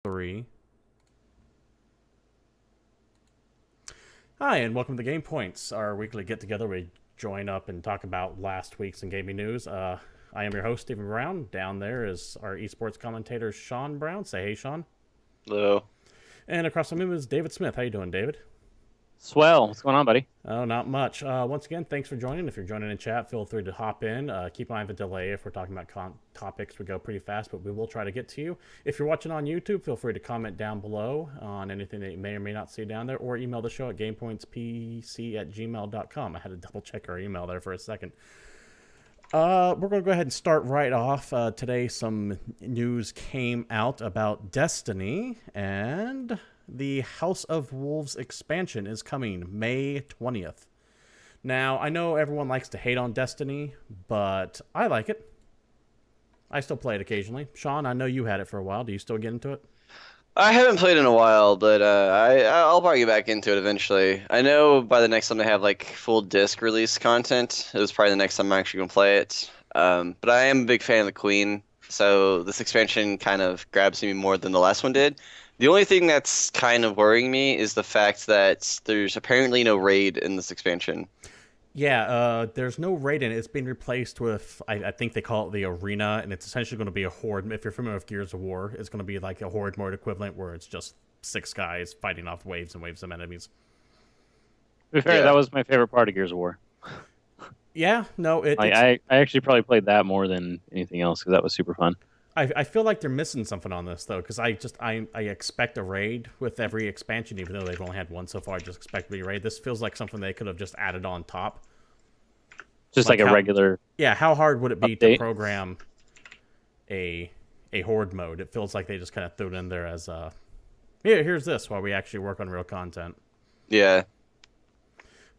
Three. Hi, and welcome to GamePoints, our weekly get-together. We join up and talk about last week's in gaming news. I am your host, Stephen Brown. Down there is our esports commentator, Sean Brown. Say hey, Sean. Hello. And across from him is David Smith. How you doing, David? Swell. What's going on, buddy? Oh, not much. Once again, thanks for joining. If you're joining in chat, feel free to hop in. Keep an eye on the delay. If we're talking about topics, we go pretty fast, but we will try to get to you. If you're watching on YouTube, feel free to comment down below on anything that you may or may not see down there, or email the show at gamepointspc@gmail.com. I had to double check our email there for a second. We're going to go ahead and start right off. Today, some news came out about Destiny, and the House of Wolves expansion is coming May 20th. Now, I know everyone likes to hate on Destiny, but I like it. I still play it occasionally. Sean, I know you had it for a while. Do you still get into it? I haven't played in a while, but I'll probably get back into it eventually. I know by the next time they have like full disc release content, it was probably the next time I'm actually gonna play it. But I am a big fan of the Queen, so this expansion kind of grabs me more than the last one did. The only thing that's kind of worrying me is the fact that there's apparently no raid in this expansion. Yeah, there's no raid in it. It's been replaced with, I think they call it the arena, and it's essentially going to be a horde. If you're familiar with Gears of War, it's going to be like a horde mode equivalent where it's just 6 guys fighting off waves and waves of enemies. To be fair, Yeah. that was my favorite part of Gears of War. Yeah, no, I actually probably played that more than anything else because that was super fun. I feel like they're missing something on this, though, because I expect a raid with every expansion, even though they've only had one so far. I just expect to be a raid. This feels like something they could have just added on top. Just like a regular. Yeah, how hard would it be update? to program a horde mode? It feels like they just kind of threw it in there as here's this while we actually work on real content. Yeah.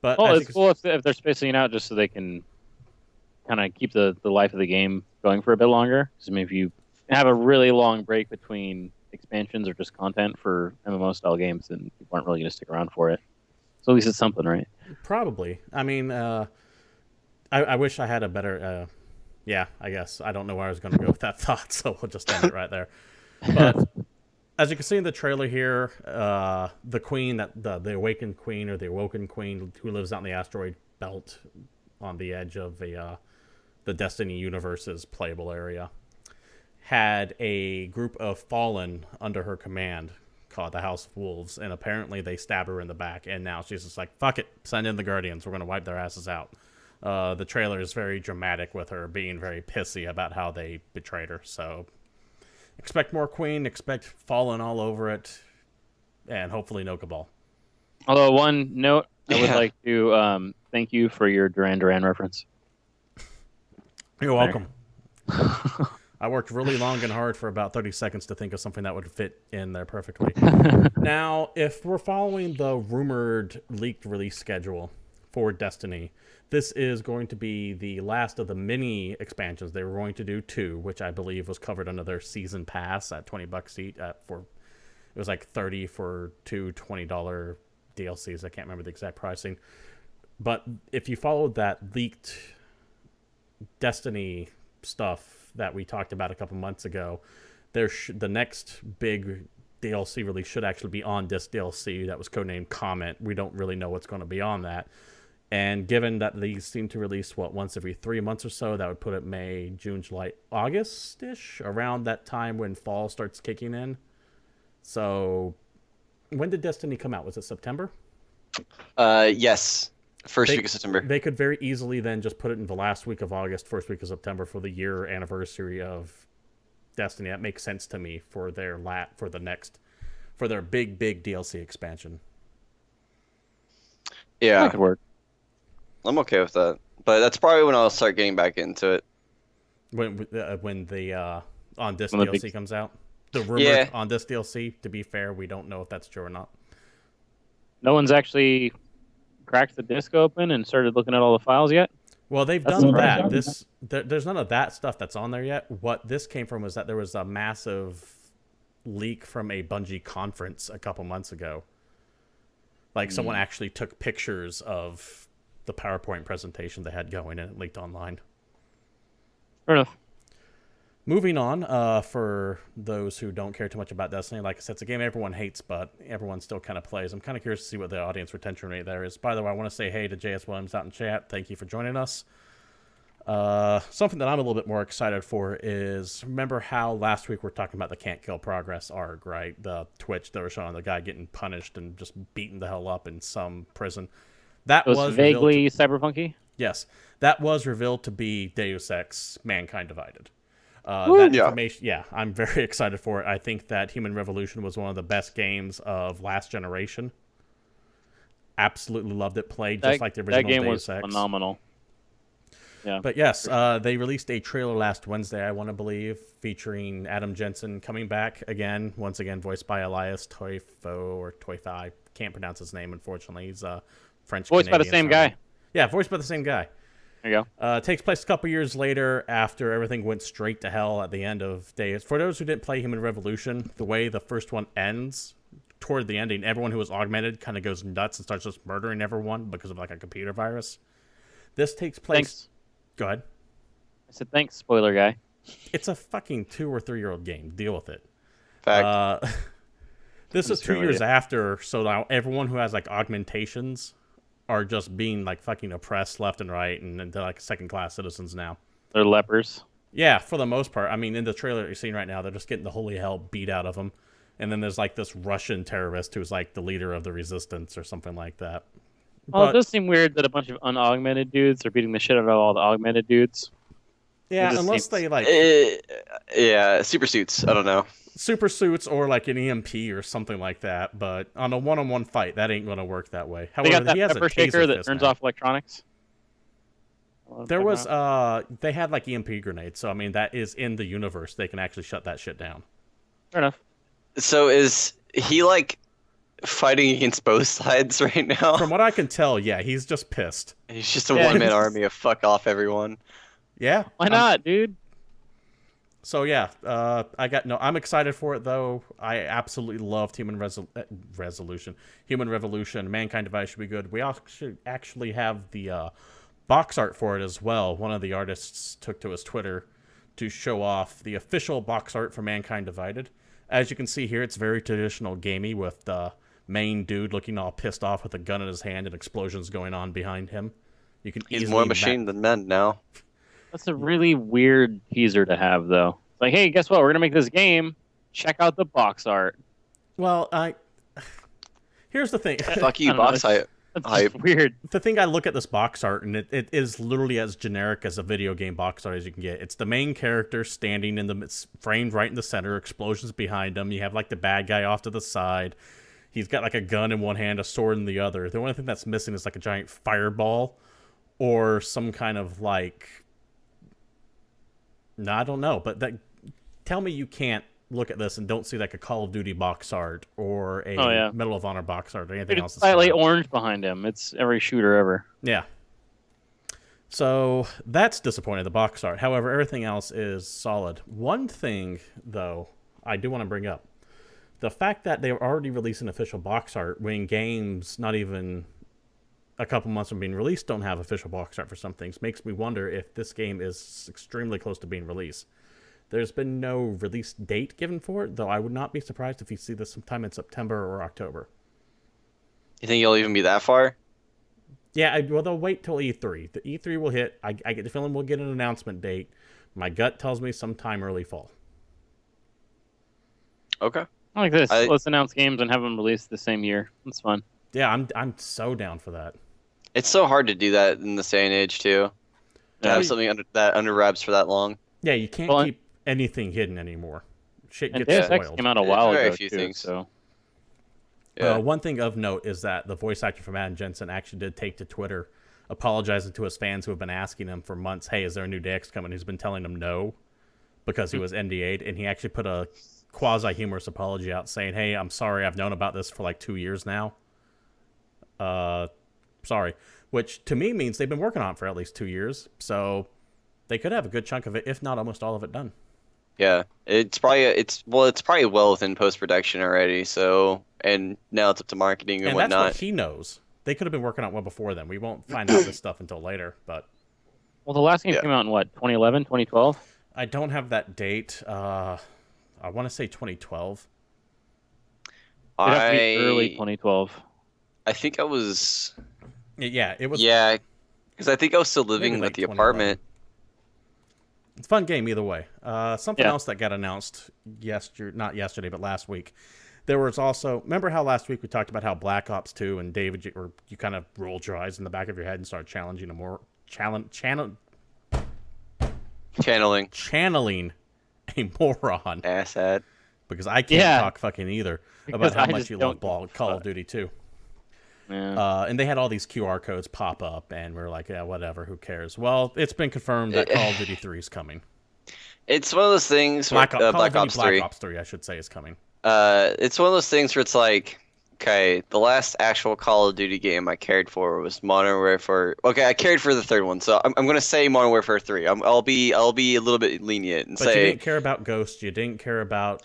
But Well, it's cool if they're spacing it out just so they can kind of keep the life of the game going for a bit longer. Because I mean, if you have a really long break between expansions or just content for MMO style games, then people aren't really going to stick around for it. So at least it's something, right? Probably. I mean, I wish I had a better. Yeah, I guess I don't know where I was going to go with that thought, so we'll just end it right there. But as you can see in the trailer here, the queen, the awakened queen or the awoken queen who lives out in the asteroid belt on the edge of the Destiny universe's playable area, had a group of fallen under her command called the House of Wolves, and apparently they stab her in the back, and now she's just like, fuck it, send in the Guardians, we're going to wipe their asses out. The trailer is very dramatic with her being very pissy about how they betrayed her, so expect more Queen, expect Fallen all over it, and hopefully no Cabal. Although one note, I would Yeah. like to thank you for your Duran Duran reference. You're welcome. I worked really long and hard for about 30 seconds to think of something that would fit in there perfectly. Now, if we're following the rumored leaked release schedule for Destiny, this is going to be the last of the mini expansions. They were going to do 2, which I believe was covered under their season pass at $20 each. It was like $30 for two $20 DLCs. I can't remember the exact pricing. But if you followed that leaked Destiny stuff that we talked about a couple months ago, the next big DLC release should actually be on this DLC that was codenamed Comet. We don't really know what's going to be on that. And given that these seem to release, once every 3 months or so, that would put it May, June, July, August-ish, around that time when fall starts kicking in. So, when did Destiny come out? Was it September? Yes. First week of September. They could very easily then just put it in the last week of August, first week of September for the year anniversary of Destiny. That makes sense to me for their big DLC expansion. Yeah. That could work. I'm okay with that. But that's probably when I'll start getting back into it. When the on this When the DLC comes out, the rumored Yeah. on this DLC. To be fair, we don't know if that's true or not. No one's actually cracked the disc open and started looking at all the files yet? Well, they've That's done surprising. that. There's none of that stuff that's on there yet. What this came from was that there was a massive leak from a Bungie conference a couple months ago. Like someone actually took pictures of the PowerPoint presentation they had going and it leaked online. Fair enough. Moving on, for those who don't care too much about Destiny, like I said, it's a game everyone hates, but everyone still kind of plays. I'm kind of curious to see what the audience retention rate there is. By the way, I want to say hey to JS Williams out in chat. Thank you for joining us. Something that I'm a little bit more excited for is, remember how last week we were talking about the Can't Kill Progress arc, right? The Twitch that were showing the guy getting punished and just beaten the hell up in some prison. That It was vaguely cyberpunky. Yes, that was revealed to be Deus Ex: Mankind Divided. Yeah. Information, yeah, I'm very excited for it. I think that Human Revolution was one of the best games of last generation. Absolutely loved it. Played just like the original That game Deus was Ex. phenomenal. Yeah. But yes, they released a trailer last Wednesday, I want to believe, featuring Adam Jensen coming back again, once again voiced by Elias Toifo or Toifa. I can't pronounce his name, unfortunately. He's French. Voiced by the same guy. Yeah, voiced by the same guy. There you go. Takes place a couple years later after everything went straight to hell at the end of Deus. For those who didn't play Human Revolution, the way the first one ends, toward the ending, everyone who was augmented kind of goes nuts and starts just murdering everyone because of like a computer virus. This takes place... Thanks. Go ahead. I said thanks, spoiler guy. It's a fucking 2 or 3 year old game. Deal with it. Fact. This is 2 years after, so now everyone who has like augmentations are just being like fucking oppressed left and right, and they're like second class citizens now. They're lepers. Yeah, for the most part. I mean, in the trailer that you're seeing right now, they're just getting the holy hell beat out of them. And then there's like this Russian terrorist who's like the leader of the resistance or something like that. Well, it does seem weird that a bunch of unaugmented dudes are beating the shit out of all the augmented dudes. Yeah, unless they like... yeah, super suits. I don't know. Super suits or like an EMP or something like that. But on a one-on-one fight, that ain't going to work that way. They However, got that he has pepper a shaker that fist turns now. off electronics. There was... they had like EMP grenades. So, I mean, that is in the universe. They can actually shut that shit down. Fair enough. So is he like fighting against both sides right now? From what I can tell, yeah, he's just pissed. He's just a one-man army of fuck off everyone. Yeah. Why not, dude? So yeah, I'm excited for it though. I absolutely loved Human Revolution. Mankind Divided should be good. We actually have the box art for it as well. One of the artists took to his Twitter to show off the official box art for Mankind Divided. As you can see here, it's very traditional gamey with the main dude looking all pissed off with a gun in his hand and explosions going on behind him. You can He's more machine than men now. That's a really weird teaser to have, though. It's like, hey, guess what? We're gonna make this game. Check out the box art. Well, here's the thing. Fuck you, box hype. That's weird. The thing, I look at this box art, and it is literally as generic as a video game box art as you can get. It's the main character standing it's framed right in the center, explosions behind him. You have like the bad guy off to the side. He's got like a gun in one hand, a sword in the other. The only thing that's missing is like a giant fireball or some kind of like... No, I don't know, but tell me you can't look at this and don't see like a Call of Duty box art or a Medal of Honor box art or anything else. It's slightly orange behind him. It's every shooter ever. Yeah. So that's disappointing, the box art. However, everything else is solid. One thing, though, I do want to bring up. The fact that they were already releasing official box art when games not even a couple months from being released don't have official box art for some things makes me wonder if this game is extremely close to being released. There's been no release date given for it, though I would not be surprised if you see this sometime in September or October. You think you'll even be that far? Yeah, well, they'll wait till E3. The E3 will hit. I get the feeling we'll get an announcement date. My gut tells me sometime early fall. Okay. I like this. Let's announce games and have them released the same year. That's fun. Yeah, I'm so down for that. It's so hard to do that in this day and age, too. To have something under wraps for that long. Yeah, you can't keep anything hidden anymore. Shit gets Deus Ex spoiled. came out a while ago, few too, things. so... Yeah. One thing of note is that the voice actor from Adam Jensen actually did take to Twitter apologizing to his fans who have been asking him for months, hey, is there a new Deus coming? He's been telling them no because he was NDA'd, and he actually put a quasi-humorous apology out saying, hey, I'm sorry, I've known about this for like 2 years now. Sorry. Which to me means they've been working on it for at least 2 years, so they could have a good chunk of it, if not almost all of it done. Yeah, it's probably well within post-production already, so, and now it's up to marketing and whatnot. And that's what he knows. They could have been working on it well before then. We won't find out this stuff until later, but... Well, the last game came out in, what, 2011, 2012? I don't have that date. I want to say 2012. It'd have to be early I 2012. I think I was Yeah, it was yeah, because I think I was still maybe living like with the 2011. apartment. It's a fun game either way. Something Yeah. else that got announced not yesterday, but last week. There was also, remember how last week we talked about how Black Ops 2 and David, you kind of rolled your eyes in the back of your head and started challenging channeling a moron, Asshat. because I can't Yeah. talk fucking either Because about how I much just you love don't Call of Duty 2. Yeah. And they had all these QR codes pop up, and we're like, yeah, whatever, who cares? Well, it's been confirmed that Call of Duty 3 is coming. It's one of those things where Call of Black Duty Ops Black 3. Ops 3, I should say, is coming. It's one of those things where it's like, okay, the last actual Call of Duty game I cared for was Modern Warfare. Okay, I cared for the third one, so I'm gonna say Modern Warfare 3. I'll be a little bit lenient and But you say didn't care about Ghost. You didn't care about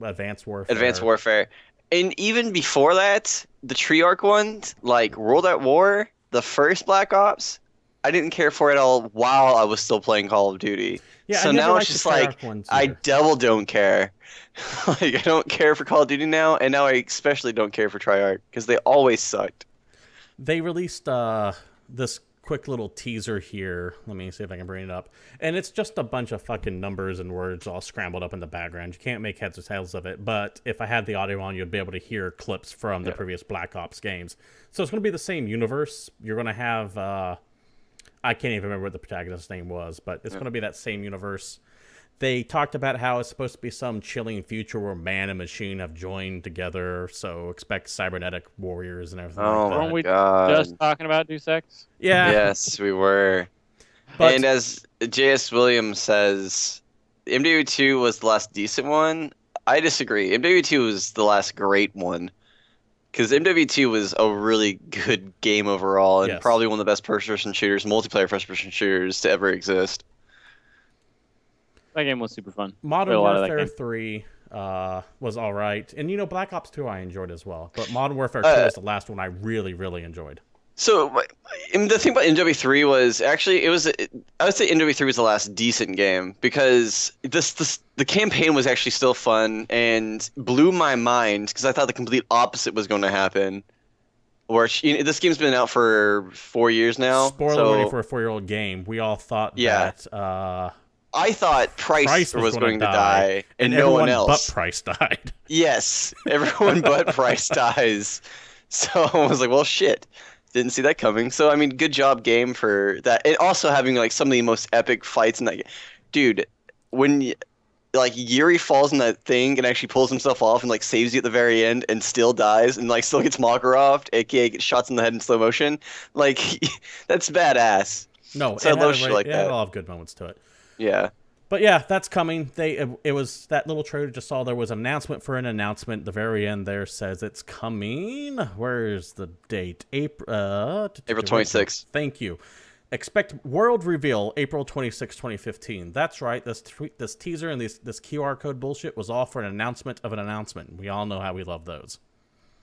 Advanced Warfare. Advanced Warfare. And even before that, the Treyarch ones, like World at War, the first Black Ops, I didn't care for it all while I was still playing Call of Duty. Yeah, So I never now liked it's the just like, Treyarch ones I either. double don't care. Like, I don't care for Call of Duty now, and now I especially don't care for Treyarch, because they always sucked. They released this quick little teaser here. Let me see if I can bring it up. And it's just a bunch of fucking numbers and words all scrambled up in the background. You can't make heads or tails of it, but if I had the audio on, you'd be able to hear clips from the previous Black Ops games. So it's going to be the same universe. You're going to have... I can't even remember what the protagonist's name was, but it's going to be that same universe. They talked about how it's supposed to be some chilling future where man and machine have joined together, so expect cybernetic warriors and everything Oh like that. my Weren't we God. just talking about Deus Ex? Yeah, Yes, we were. but And as J.S. Williams says, MW2 was the last decent one. I disagree. MW2 was the last great one. Because MW2 was a really good game overall, and Yes. probably one of the best first-person shooters, multiplayer first-person shooters to ever exist. That game was super fun. Modern Played a lot of that Warfare game. 3 was all right. And, Black Ops 2 I enjoyed as well. But Modern Warfare 2 was the last one I really, really enjoyed. So the thing about MW3 was actually I would say MW3 was the last decent game because the campaign was actually still fun and blew my mind because I thought the complete opposite was going to happen. Where this game's been out for 4 years now. Spoiler warning for a 4-year-old game. We all thought that I thought Price was going to die and no one else. but Price died. Yes, everyone but Price dies. So I was like, well, shit. Didn't see that coming. So, I mean, good job, game, for that. And also having, like, some of the most epic fights in that game. Dude, when, Yuri falls in that thing and actually pulls himself off and, saves you at the very end and still dies and, still gets Makaroved, a.k.a. gets shots in the head in slow motion, that's badass. No, So I love shit like it that. had a lot of good moments to it. Yeah. But yeah, that's coming. It was that little trailer just saw. There was an announcement for an announcement. The very end there says it's coming. Where's the date? April 26th. Thank you. Expect world reveal April 26, 2015. That's right. This teaser and this QR code bullshit was all for an announcement of an announcement. We all know how we love those.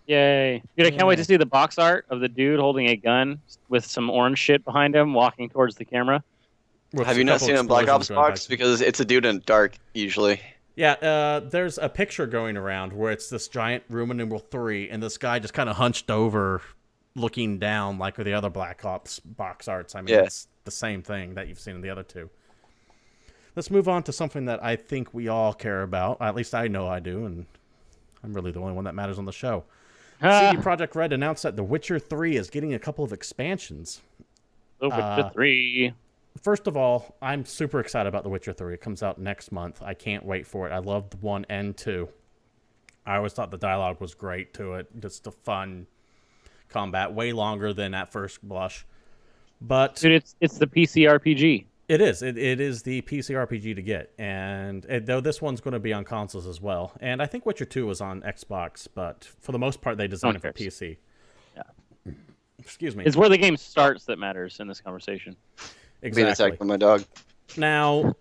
Yay. Dude, I can't wait to see the box art of the dude holding a gun with some orange shit behind him walking towards the camera. Have you not seen it in Black Ops box? Because it's a dude in dark, usually. Yeah, there's a picture going around where it's this giant Roman numeral 3, and this guy just kind of hunched over, looking down like with the other Black Ops box arts. I mean, it's the same thing that you've seen in the other two. Let's move on to something that I think we all care about. At least I know I do, and I'm really the only one that matters on the show. CD Projekt Red announced that The Witcher 3 is getting a couple of expansions. The Witcher 3. First of all, I'm super excited about The Witcher 3. It comes out next month. I can't wait for it. I loved 1 and 2. I always thought the dialogue was great to it. Just a fun combat, way longer than at first blush. But Dude, it's the PC RPG. it is. It is the PC RPG to get. And though this one's going to be on consoles as well. And I think Witcher 2 was on Xbox, but for the most part, they designed it for PC. Yeah. Excuse me. It's where the game starts that matters in this conversation. Being Exactly. attacked by my dog. Now,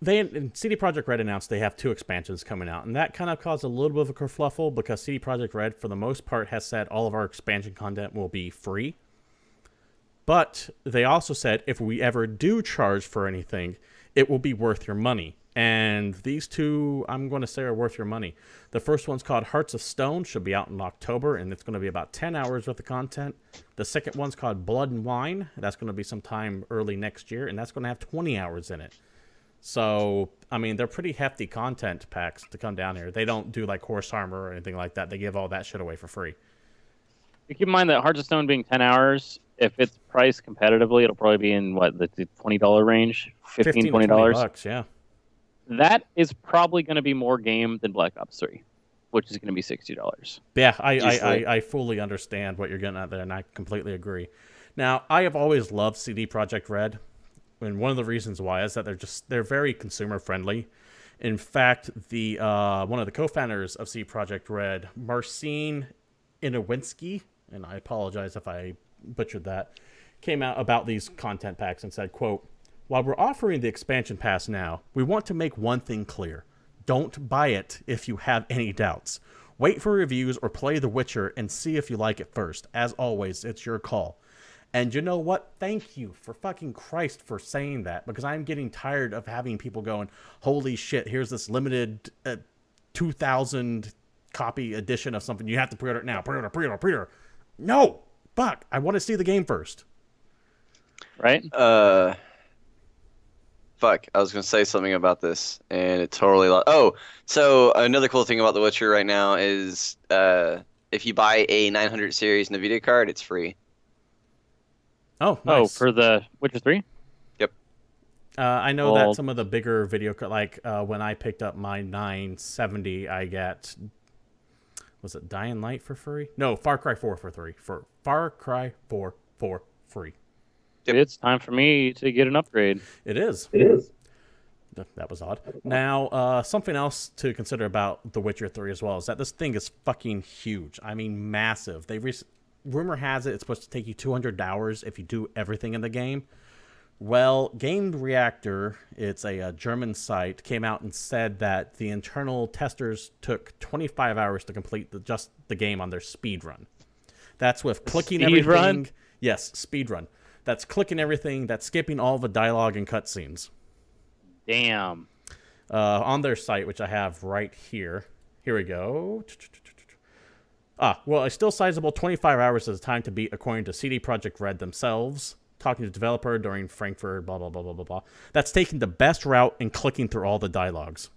CD Projekt Red announced they have 2 expansions coming out, and that kind of caused a little bit of a kerfluffle because CD Projekt Red, for the most part, has said all of our expansion content will be free. But they also said if we ever do charge for anything, it will be worth your money. And these two, I'm going to say, are worth your money. The first one's called Hearts of Stone, should be out in October, and it's going to be about 10 hours worth of content. The second one's called Blood and Wine. That's going to be sometime early next year, and that's going to have 20 hours in it. So, I mean, they're pretty hefty content packs to come down here. They don't do like horse armor or anything like that. They give all that shit away for free. Keep in mind that Hearts of Stone being 10 hours, if it's priced competitively, it'll probably be in, what, the $20 range? $15, $20? Bucks, yeah. That is probably going to be more game than Black Ops 3, which is going to be $60. Yeah, I fully understand what you're getting at there, and I completely agree. Now, I have always loved CD Projekt Red, and one of the reasons why is that they're very consumer friendly. In fact, the one of the co-founders of CD Projekt Red, Marcin Inowinski, and I apologize if I butchered that, came out about these content packs and said, quote, "While we're offering the expansion pass now, we want to make one thing clear. Don't buy it if you have any doubts. Wait for reviews or play The Witcher and see if you like it first. As always, it's your call." And you know what? Thank you for fucking Christ for saying that, because I'm getting tired of having people going, holy shit, here's this limited 2,000 copy edition of something. You have to pre-order it now. Pre-order. No! Fuck! I want to see the game first. Right? Fuck, I was going to say something about this, and it totally lost. Oh, so another cool thing about The Witcher right now is if you buy a 900 series NVIDIA card, it's free. Oh, nice. Oh, for the Witcher 3? Yep. I know that some of the bigger video, like when I picked up my 970, I get, was it Dying Light for free? No, Far Cry 4 for free. Far Cry 4 for free. Yep. It's time for me to get an upgrade. It is. That was odd. Now, something else to consider about The Witcher 3 as well is that this thing is fucking huge. I mean, massive. Rumor has it it's supposed to take you 200 hours if you do everything in the game. Well, Game Reactor, it's a German site, came out and said that the internal testers took 25 hours to complete the game on their speed run. That's with clicking everything. Run? Yes, speed run. That's clicking everything. That's skipping all the dialogue and cutscenes. Damn. On their site, which I have right here. Here we go. Well, a still sizable 25 hours is the time to beat, according to CD Projekt Red themselves. Talking to the developer during Frankfurt, blah, blah, blah, blah, blah, blah. That's taking the best route and clicking through all the dialogues.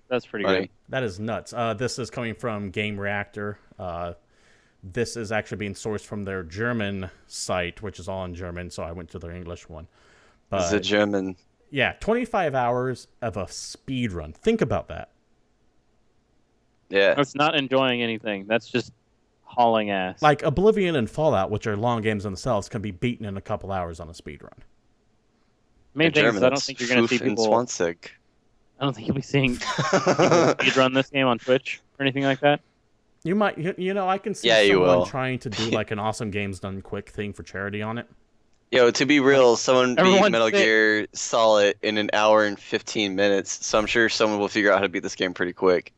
That's pretty good. That is nuts. This is coming from Game Reactor. This is actually being sourced from their German site, which is all in German, so I went to their English one. Is it German? Yeah, 25 hours of a speed run. Think about that. Yeah. That's not enjoying anything. That's just hauling ass. Like Oblivion and Fallout, which are long games themselves, can be beaten in a couple hours on a speed run. Main thing is I don't think you're going to see people. I don't think you'll be seeing people speed run this game on Twitch or anything like that. You might, I can see someone trying to do like an awesome games done quick thing for charity on it. Yo, to be real, someone beat Metal Gear Solid in an hour and 15 minutes, so I'm sure someone will figure out how to beat this game pretty quick.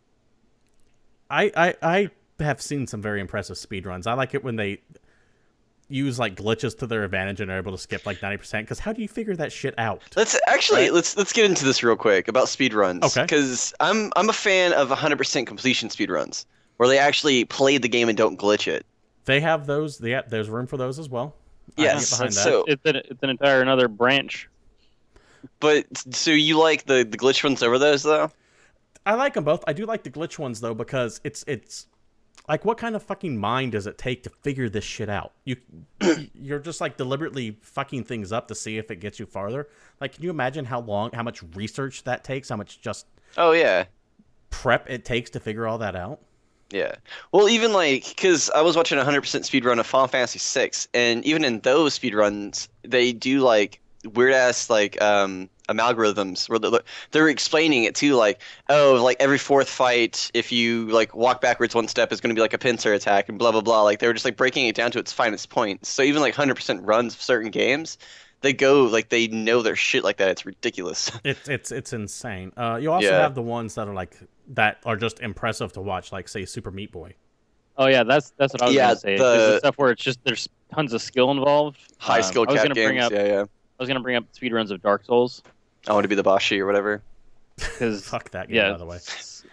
I have seen some very impressive speedruns. I like it when they use like glitches to their advantage and are able to skip like 90%, because how do you figure that shit out? Let's get into this real quick about speedruns. Okay. Because I'm a fan of 100% completion speedruns, where they actually play the game and don't glitch it. They have those. Yeah, there's room for those as well. Yes. So it's an entire another branch. But so you like the glitch ones over those though? I like them both. I do like the glitch ones though, because it's like, what kind of fucking mind does it take to figure this shit out? You're just like deliberately fucking things up to see if it gets you farther. Like, can you imagine how much research that takes? How much just prep it takes to figure all that out? Yeah. Well, even like, because I was watching a 100% speedrun of Final Fantasy VI, and even in those speedruns, they do like weird ass like algorithms where they're explaining it too, like, oh, like every fourth fight, if you like walk backwards one step, is going to be like a pincer attack and blah blah blah. Like they were just like breaking it down to its finest point. So even like 100% runs of certain games, they go like they know their shit like that. It's ridiculous. It's insane. You also have the ones that are just impressive to watch, like say Super Meat Boy. Oh yeah, that's what I was gonna say. The stuff where it's just there's tons of skill involved. High skill cat games. I was gonna bring up speedruns of Dark Souls I want to be the Bashi or whatever. because Fuck that game, by the way.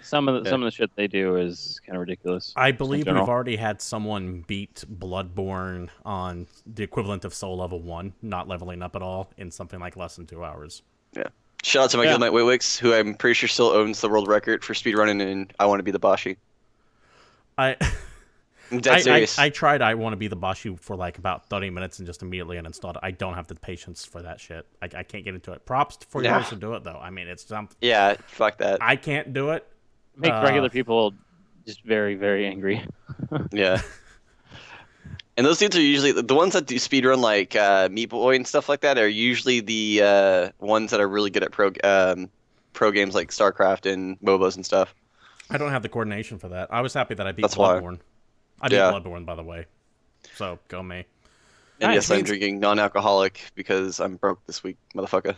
some of the shit they do is kind of ridiculous. I just in believe general. we've already had someone beat Bloodborne on the equivalent of Soul Level 1, not leveling up at all, in something like less than 2 hours. Yeah. Shout out to my Yeah. guildmate Witwix, who I'm pretty sure still owns the world record for speedrunning, and I want to be the Bashi. I I'm dead serious. I tried I Want to Be the Bashi for like about 30 minutes and just immediately uninstalled it. I don't have the patience for that shit. I can't get into it. Props for you Yeah. guys to do it, though. I mean, it's something. Yeah, fuck that. I can't do it. Make regular people just very, very angry. Yeah. And those dudes are usually the ones that do speedrun like Meat Boy and stuff like that are usually the ones that are really good at pro games like StarCraft and MOBAs and stuff. I don't have the coordination for that. I was happy that I beat That's why. Bloodborne. I beat Yeah. Bloodborne, by the way. So, go me. And Nice. yes, I'm drinking non-alcoholic because I'm broke this week, motherfucker.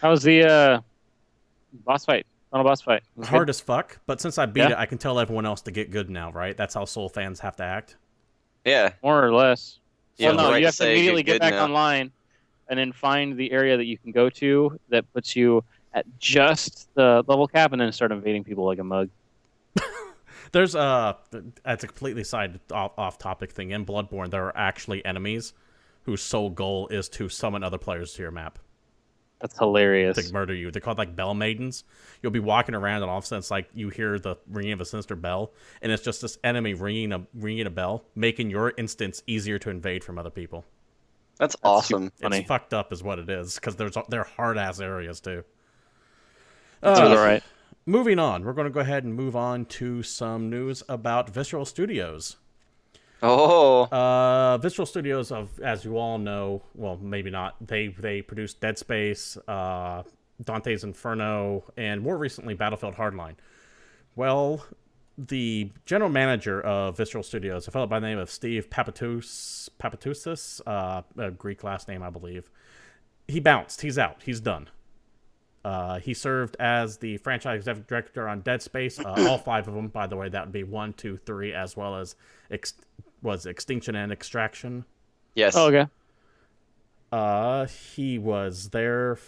How was the boss fight? Final boss fight. Was it Hard good? as fuck, but since I beat Yeah. it, I can tell everyone else to get good now, right? That's how Soul fans have to act. Yeah. More or less. Yeah, Well, no, right you to have to say immediately good get back now. online and then find the area that you can go to that puts you at just the level cap and then start invading people like a mug. There's that's a completely off topic thing. In Bloodborne, there are actually enemies whose sole goal is to summon other players to your map That's hilarious. to murder you. They're called like bell maidens. You'll be walking around and all of a sudden it's like you hear the ringing of a sinister bell, and it's just this enemy ringing a bell, making your instance easier to invade from other people. That's awesome. Funny. It's fucked up is what it is, because they're hard ass areas too. That's all right. Moving on, we're going to go ahead and move on to some news about Visceral Studios. Oh. Visceral Studios, as you all know, well, maybe not. They produced Dead Space, Dante's Inferno, and more recently Battlefield Hardline. Well, the general manager of Visceral Studios, a fellow by the name of Steve Papoutsis, a Greek last name, I believe, he bounced. He's out. He's done. He served as the franchise executive director on Dead Space, all 5 of them, by the way. That would be 1, 2, 3, as well as Extinction and Extraction. Yes. Oh, okay. He was there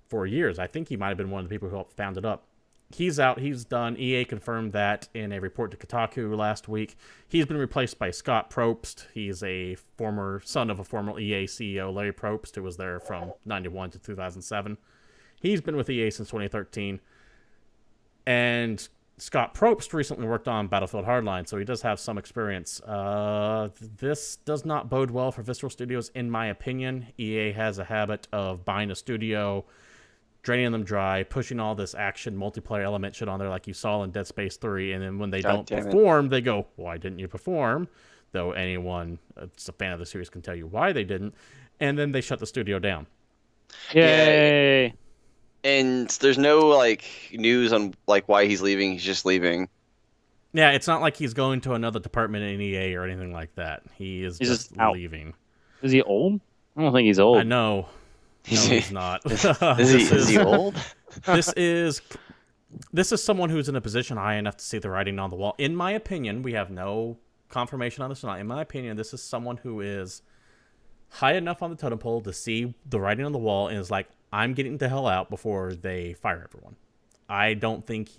for years. I think he might have been one of the people who helped found it up. He's out. He's done. EA confirmed that in a report to Kotaku last week. He's been replaced by Scott Probst. He's a son of a former EA CEO, Larry Probst, who was there from 91 to 2007. He's been with EA since 2013. And Scott Probst recently worked on Battlefield Hardline, so he does have some experience. This does not bode well for Visceral Studios, in my opinion. EA has a habit of buying a studio, draining them dry, pushing all this action multiplayer element shit on there like you saw in Dead Space 3, and then when they don't perform, they go, why didn't you perform? Though anyone that's a fan of the series can tell you why they didn't. And then they shut the studio down. Yay. And there's no news on why he's leaving. He's just leaving. Yeah, it's not like he's going to another department in EA or anything like that. He's just out. leaving. Is he old? I don't think he's old. I know. No, he's not. Is he old? This is someone who's in a position high enough to see the writing on the wall. In my opinion, we have no confirmation on this or not. In my opinion, this is someone who is high enough on the totem pole to see the writing on the wall and is like, I'm getting the hell out before they fire everyone. I don't think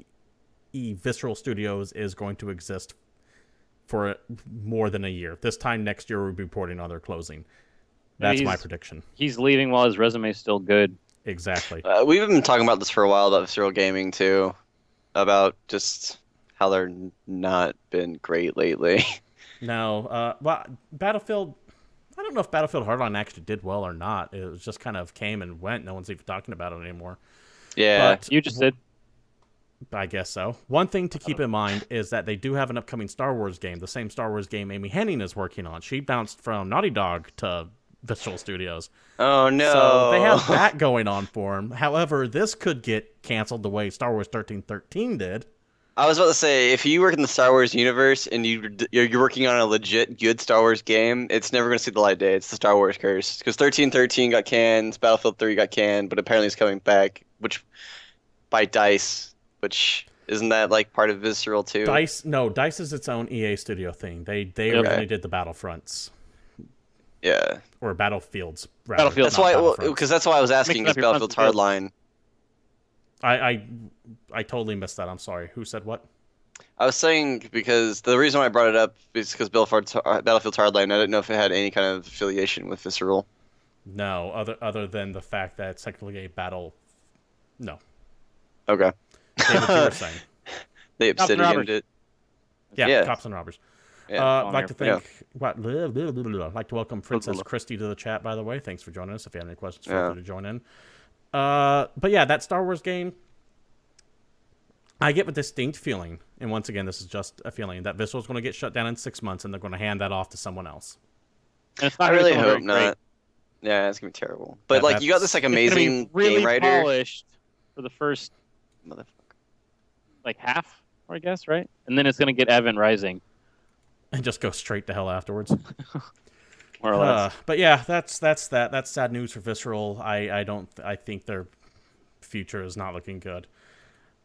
Visceral Studios is going to exist for more than a year. This time next year, we'll be reporting on their closing. That's my prediction. He's leaving while his resume is still good. Exactly. We've been talking about this for a while, about Visceral Gaming, too. About just how they're not been great lately. No. Well, Battlefield... I don't know if Battlefield Hardline actually did well or not. It was just kind of came and went. No one's even talking about it anymore. Yeah. But You just did. I guess so. One thing to keep in mind is that they do have an upcoming Star Wars game, the same Star Wars game Amy Hennig is working on. She bounced from Naughty Dog to Visceral Studios. Oh, no. So they have that going on for them. However, this could get canceled the way Star Wars 1313 did. I was about to say, if you work in the Star Wars universe and you're working on a legit good Star Wars game, it's never going to see the light of day. It's the Star Wars curse. Because 1313 got canned, Battlefield 3 got canned, but apparently it's coming back, which by DICE, which isn't that part of Visceral too? DICE is its own EA Studio thing. They originally did the Battlefronts. Yeah. Or Battlefields, rather. Battlefield. That's why, Battlefronts. because that's why I was asking. Mixing Is up your Battlefield front Hardline? I totally missed that. I'm sorry. Who said what? I was saying because the reason why I brought it up is because Battlefield's Hardline. I didn't know if it had any kind of affiliation with Visceral. No, other than the fact that it's technically a battle. No. Okay. David, you were saying. They Cops and obsidianed robbers. it. Yeah, Yeah. cops and robbers. Yeah. I'd like to Yeah. thank. I'd like to welcome Princess Christy to the chat. By the way, thanks for joining us. If you have any questions, feel free to join in. But yeah, that Star Wars game. I get a distinct feeling, and once again, this is just a feeling, that Visceral's going to get shut down in 6 months, and they're going to hand that off to someone else. And it's not I gonna be really someone hope very great. not. Yeah, it's gonna be terrible. But Yeah, like, you got this like It's gonna be amazing really game writer. polished for the first Motherfucker. like half, I guess, right? And then it's gonna get Evan Rising, And just go straight to hell afterwards. more or less. But yeah, that's that. That's sad news for Visceral. I think their future is not looking good.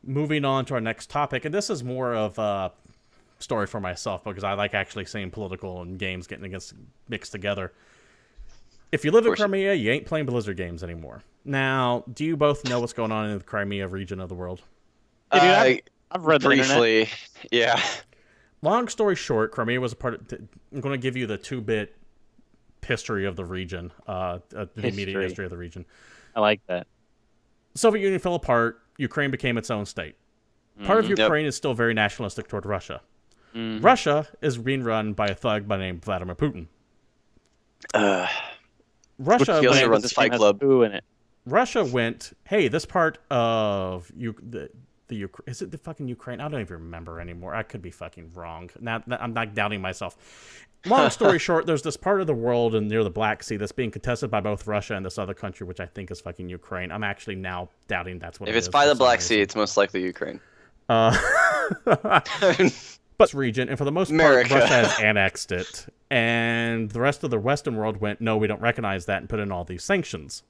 Moving on to our next topic, and this is more of a story for myself because I like actually seeing political and games getting mixed together. If you live in Crimea, you ain't playing Blizzard games anymore. Now, do you both know what's going on in the Crimea region of the world? Hey, dude, I've read the internet. Briefly, yeah. Long story short, Crimea was a part of... I'm going to give you the 2-bit history of the region, the immediate history of the region. I like that. Soviet Union fell apart. Ukraine became its own state. Part of Ukraine is still very nationalistic toward Russia. Russia is being run by a thug by the name of Vladimir Putin. Russia He also went, runs This Fight game has Club. poo in it. Russia went, hey, this part of the Ukraine, is it the fucking Ukraine? I don't even remember anymore. I could be fucking wrong. Now I'm not doubting myself. Long story short, there's this part of the world near the Black Sea that's being contested by both Russia and this other country, which I think is fucking Ukraine. I'm actually now doubting that's what If it it's is by for the some Black reason. Sea, it's most likely Ukraine. But region, and for the most part, America. Russia has annexed it, and the rest of the Western world went, no, we don't recognize that, and put in all these sanctions,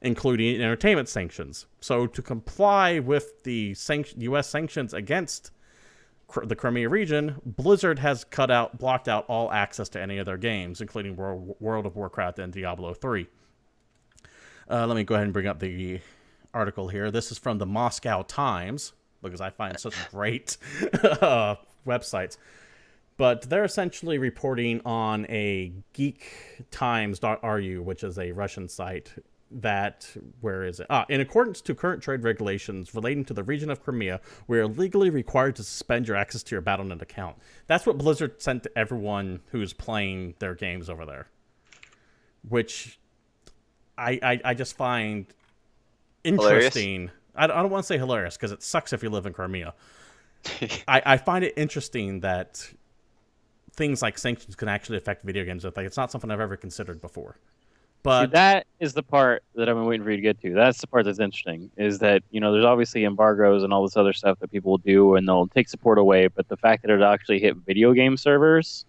including entertainment sanctions. So to comply with the U.S. sanctions against the Crimea region, Blizzard has blocked out all access to any of their games, including World of Warcraft and Diablo 3. Let me go ahead and bring up the article here. This is from the Moscow Times, because I find such great websites. But they're essentially reporting on a geektimes.ru, which is a Russian site that, where is it? In accordance to current trade regulations relating to the region of Crimea, we are legally required to suspend your access to your Battle.net account. That's what Blizzard sent to everyone who's playing their games over there. Which I just find interesting. I don't want to say hilarious, because it sucks if you live in Crimea. I find it interesting that things like sanctions can actually affect video games. It's not something I've ever considered before. But See, that is the part that I've been waiting for you to get to. That's the part that's interesting, is that, there's obviously embargoes and all this other stuff that people will do, and they'll take support away, but the fact that it actually hit video game servers,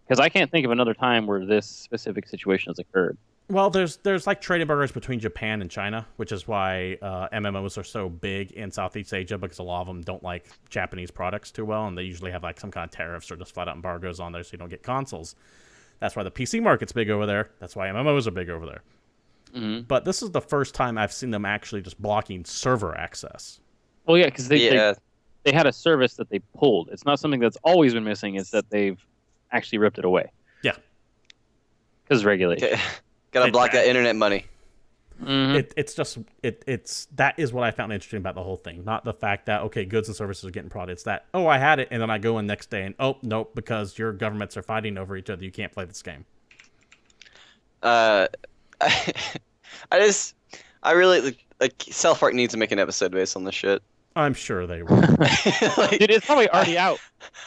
because I can't think of another time where this specific situation has occurred. well, there's like trade embargoes between Japan and China, which is why MMOs are so big in Southeast Asia, because a lot of them don't like Japanese products too well, and they usually have like some kind of tariffs or just flat out embargoes on there so you don't get consoles. That's why the PC market's big over there. That's why MMOs are big over there. Mm-hmm. But this is the first time I've seen them actually just blocking server access. Well, yeah, because they had a service that they pulled. It's not something that's always been missing. It's that they've actually ripped it away. Yeah. Because regulation. Gotta block that internet money. Mm-hmm. It's that is what I found interesting about the whole thing. Not the fact that, okay, goods and services are getting products. It's that, oh, I had it, and then I go in next day and, oh, nope, because your governments are fighting over each other, you can't play this game. I really like South Park needs to make an episode based on this shit. I'm sure they will. Like, Dude, it's probably already out.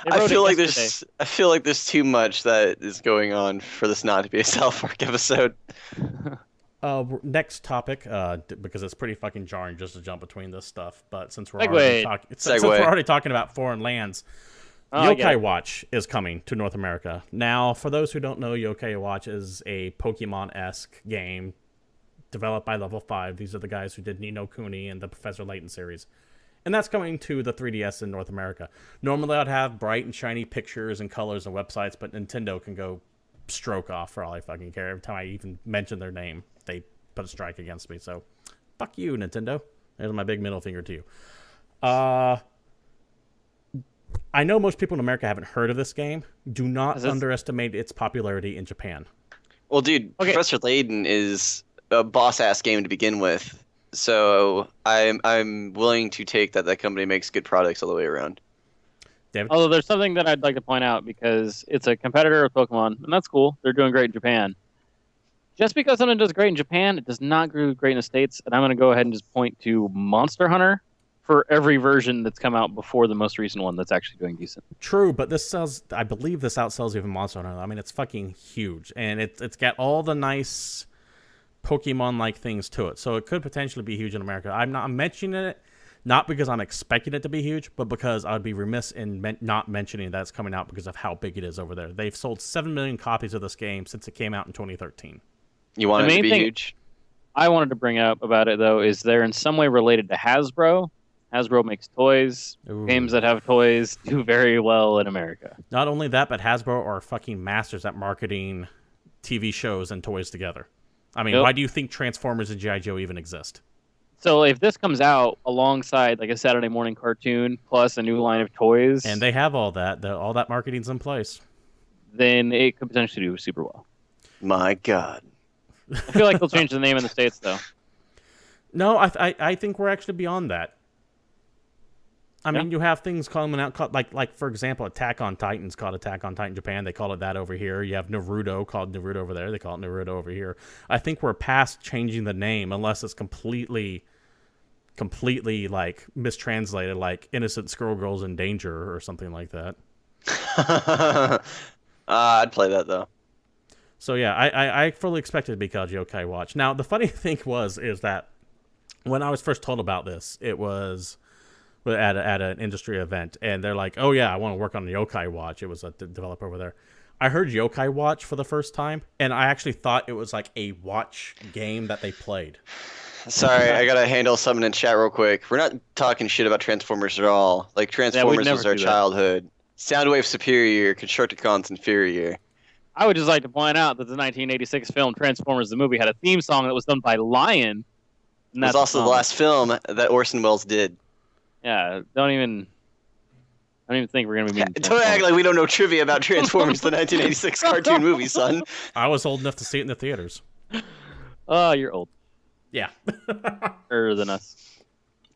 They I wrote feel it like yesterday. I feel like there's too much that is going on for this not to be a South Park episode. Next topic, because it's pretty fucking jarring just to jump between this stuff. But since we're Segue. already talking about foreign lands, Yokai Watch is coming to North America. Now, for those who don't know, Yokai Watch is a Pokemon-esque game developed by Level 5. These are the guys who did Ni no Kuni and the Professor Layton series. And that's coming to the 3DS in North America. Normally, I'd have bright and shiny pictures and colors and websites, but Nintendo can go stroke off for all I fucking care. Every time I even mention their name, they put a strike against me. So, fuck you, Nintendo. There's my big middle finger to you. I know most people in America haven't heard of this game. Do not underestimate its popularity in Japan. Well, dude, Professor Layton is a boss-ass game to begin with, so I'm willing to take that company makes good products all the way around. David? Although there's something that I'd like to point out, because it's a competitor of Pokemon, and that's cool. They're doing great in Japan. Just because something does great in Japan, it does not do great in the States, and I'm going to go ahead and just point to Monster Hunter for every version that's come out before the most recent one that's actually doing decent. True, but this sells. I believe this outsells even Monster Hunter. I mean, it's fucking huge, and it's got all the nice Pokemon-like things to it. So it could potentially be huge in America. I'm mentioning it not because I'm expecting it to be huge, but because I'd be remiss in not mentioning that it's coming out because of how big it is over there. They've sold 7 million copies of this game since it came out in 2013. You want it to be huge? I wanted to bring up about it, though, is they're in some way related to Hasbro. Hasbro makes toys. Ooh. Games that have toys do very well in America. Not only that, but Hasbro are fucking masters at marketing TV shows and toys together. I mean, why do you think Transformers and G.I. Joe even exist? So if this comes out alongside like a Saturday morning cartoon plus a new line of toys... And they have all that. All that marketing's in place. Then it could potentially do super well. My God. I feel like they'll change the name in the States, though. No, I think we're actually beyond that. I mean, you have things coming out, like for example, Attack on Titan's called Attack on Titan Japan. They call it that over here. You have Naruto called Naruto over there. They call it Naruto over here. I think we're past changing the name unless it's completely like mistranslated, like Innocent Skullgirls in Danger or something like that. I'd play that though. So yeah, I fully expected it to be called Yokai Watch. Now the funny thing is that when I was first told about this, it was at an industry event, and they're like, "Oh yeah, I want to work on the Yokai Watch." It was a developer over there. I heard Yokai Watch for the first time, and I actually thought it was like a watch game that they played. Sorry, I gotta handle something in chat real quick. We're not talking shit about Transformers at all. Like, Transformers was our childhood. Soundwave superior, Constructicons inferior. I would just like to point out that the 1986 film Transformers the movie had a theme song that was done by Lion. It was also the last film that Orson Welles did. Yeah, don't even think we're gonna be. Don't act like we don't know trivia about Transformers, the 1986 cartoon movie, son. I was old enough to see it in the theaters. Oh, you're old. Yeah. Older than us.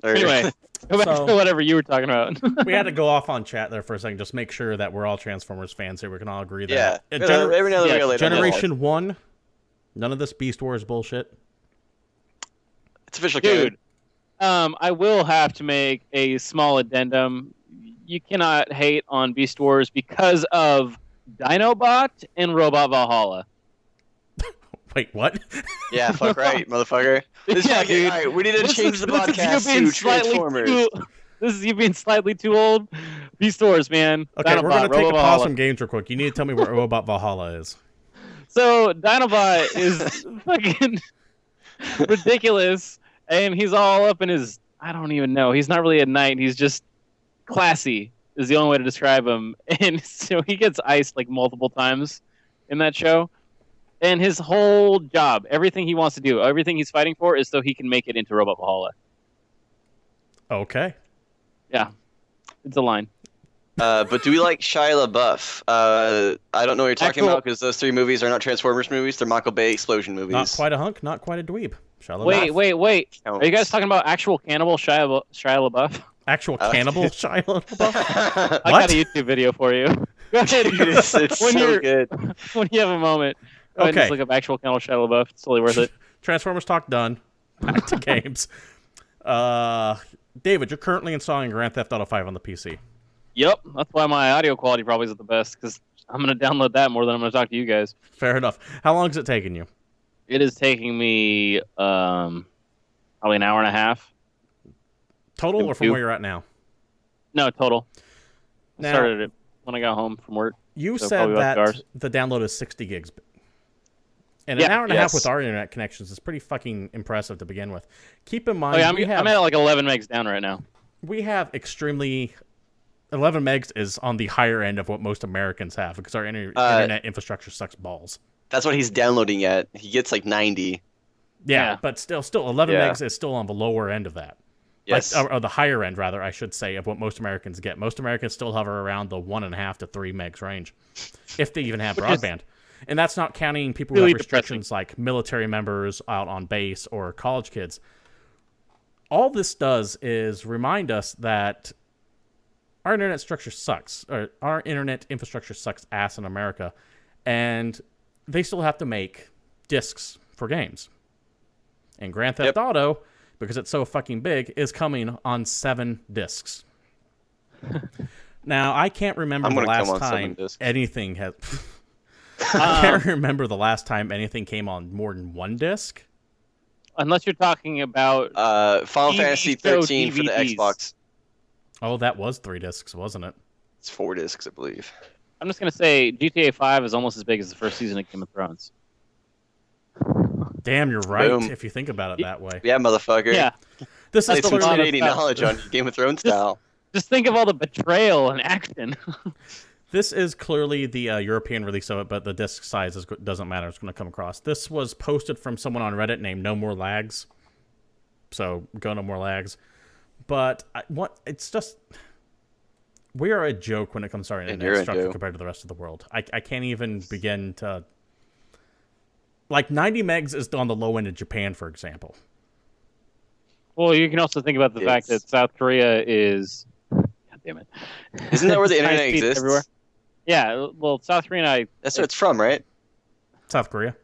Anyway, go back to whatever you were talking about. We had to go off on chat there for a second, just make sure that we're all Transformers fans here. We can all agree that. Yeah. Every now and then we Generation 1, none of this Beast Wars bullshit. It's official, dude. I will have to make a small addendum. You cannot hate on Beast Wars because of Dinobot and Robot Valhalla. Wait, what? Yeah, fuck right, motherfucker. Dude. Right, we need to change the podcast to Transformers. This is you being slightly too old. Beast Wars, man. Okay, Dinobot, we're going to take a pause Valhalla. from games real quick. You need to tell me where Robot Valhalla is. So, Dinobot is fucking ridiculous, and he's all up in his... I don't even know. He's not really a knight. He's just classy is the only way to describe him. And so he gets iced like multiple times in that show. And his whole job, everything he wants to do, everything he's fighting for is so he can make it into Robot Valhalla. Okay. Yeah. It's a line. But do we like Shia LaBeouf? I don't know what you're talking about because those 3 movies are not Transformers movies. They're Michael Bay explosion movies. Not quite a hunk, not quite a dweeb. Shia LaBeouf. Wait. Are you guys talking about actual cannibal Shia LaBeouf? Actual cannibal Shia LaBeouf? I got a YouTube video for you. Go ahead. It's so good. When you have a moment, go ahead and just look up actual cannibal Shia LaBeouf. It's totally worth it. Transformers talk done. Back to games. David, you're currently installing Grand Theft Auto 5 on the PC. Yep, that's why my audio quality probably isn't the best, because I'm going to download that more than I'm going to talk to you guys. Fair enough. How long is it taking you? It is taking me probably an hour and a half. Total or from where you're at now? No, total. Now, I started it when I got home from work. You said that the download is 60 gigs. And an hour and a half with our internet connections is pretty fucking impressive to begin with. Keep in mind, I'm at like 11 megs down right now. We have extremely 11 megs is on the higher end of what most Americans have because our internet infrastructure sucks balls. That's what he's downloading at. He gets like 90. Yeah. But still 11 Yeah. megs is still on the lower end of that. Yes. Or the higher end, rather, I should say, of what most Americans get. Most Americans still hover around the 1.5 to 3 megs range, if they even have broadband. And that's not counting people who really have restrictions like military members out on base or college kids. All this does is remind us that our internet structure sucks, or our internet infrastructure sucks ass in America, and they still have to make discs for games. And Grand Theft Auto, because it's so fucking big, is coming on 7 discs. Now, I can't remember the last time anything has... I can't remember the last time anything came on more than 1 disc. Unless you're talking about Final Fantasy 13 for the Xbox. Oh, that was 3 discs, wasn't it? It's 4 discs, I believe. I'm just gonna say GTA 5 is almost as big as the first season of Game of Thrones. Damn, you're right. Boom. If you think about it that way. Yeah, motherfucker. Yeah. This is some clearly 1080 knowledge on Game of Thrones style. Just think of all the betrayal and action. This is clearly the European release of it, but the disc size doesn't matter. It's going to come across. This was posted from someone on Reddit named No More Lags. So go No More Lags. But it's just... We are a joke when it comes to our internet structure compared to the rest of the world. I can't even begin to... Like, 90 megs is on the low end in Japan, for example. Well, you can also think about the fact that South Korea is... God damn it. Isn't that where the internet exists? Everywhere? Yeah, well, South Korea... That's where it's from, right? South Korea?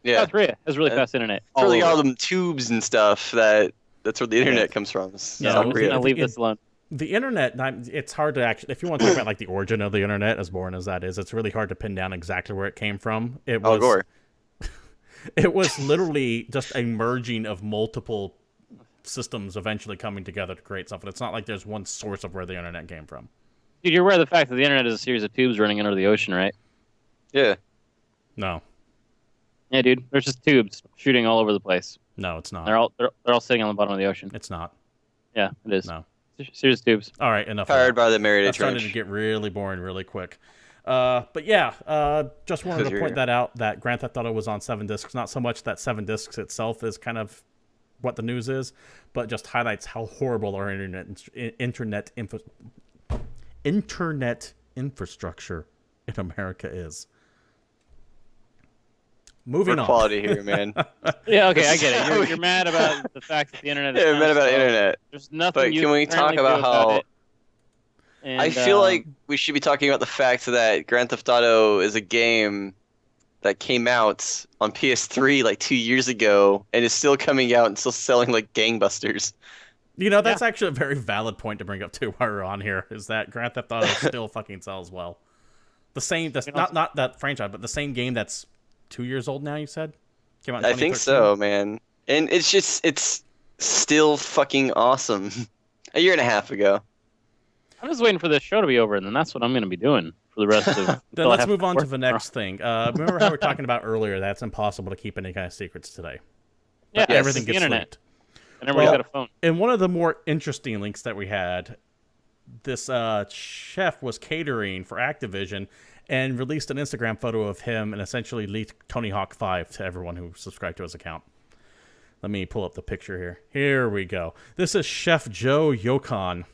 Yeah. South Korea has really fast internet. It's really all them tubes and stuff that's where the internet comes from. South Korea. I'll leave this alone. The internet, it's hard to actually... If you want to talk about like the origin of the internet, as boring as that is, it's really hard to pin down exactly where it came from. Al Gore. It was literally just a merging of multiple systems eventually coming together to create something. It's not like there's one source of where the internet came from. Dude, you're aware of the fact that the internet is a series of tubes running under the ocean, right? Yeah. No. Yeah, dude. There's just tubes shooting all over the place. No, it's not. They're all sitting on the bottom of the ocean. It's not. Yeah, it is. No. Series of tubes. All right, enough. Powered by the Merida Trench. That's starting to get really boring really quick. But yeah, just wanted to point that out, that Grand Theft Auto was on 7 discs. Not so much that 7 discs itself is kind of what the news is, but just highlights how horrible our internet infrastructure in America is. Moving on. Quality here, man. Yeah, okay, I get it. You're mad about the fact that the internet is... Yeah, mad about the internet. There's nothing but can we talk about how... I feel like we should be talking about the fact that Grand Theft Auto is a game that came out on PS3 like 2 years ago and is still coming out and still selling like gangbusters. You know, that's actually a very valid point to bring up too while we're on here, is that Grand Theft Auto still fucking sells well. The same, not that franchise, but the same game that's 2 years old now, you said? Came out in 2013? I think so, man. And it's still fucking awesome. A year and a half ago. I'm just waiting for this show to be over, and then that's what I'm going to be doing for the rest of... Then let's move on to the next thing. Remember how we were talking about earlier, that's impossible to keep any kind of secrets today. Yeah, everything gets internet. leaked. And everybody's got a phone. And one of the more interesting links that we had, this chef was catering for Activision and released an Instagram photo of him and essentially leaked Tony Hawk 5 to everyone who subscribed to his account. Let me pull up the picture here. Here we go. This is Chef Joe Yokon,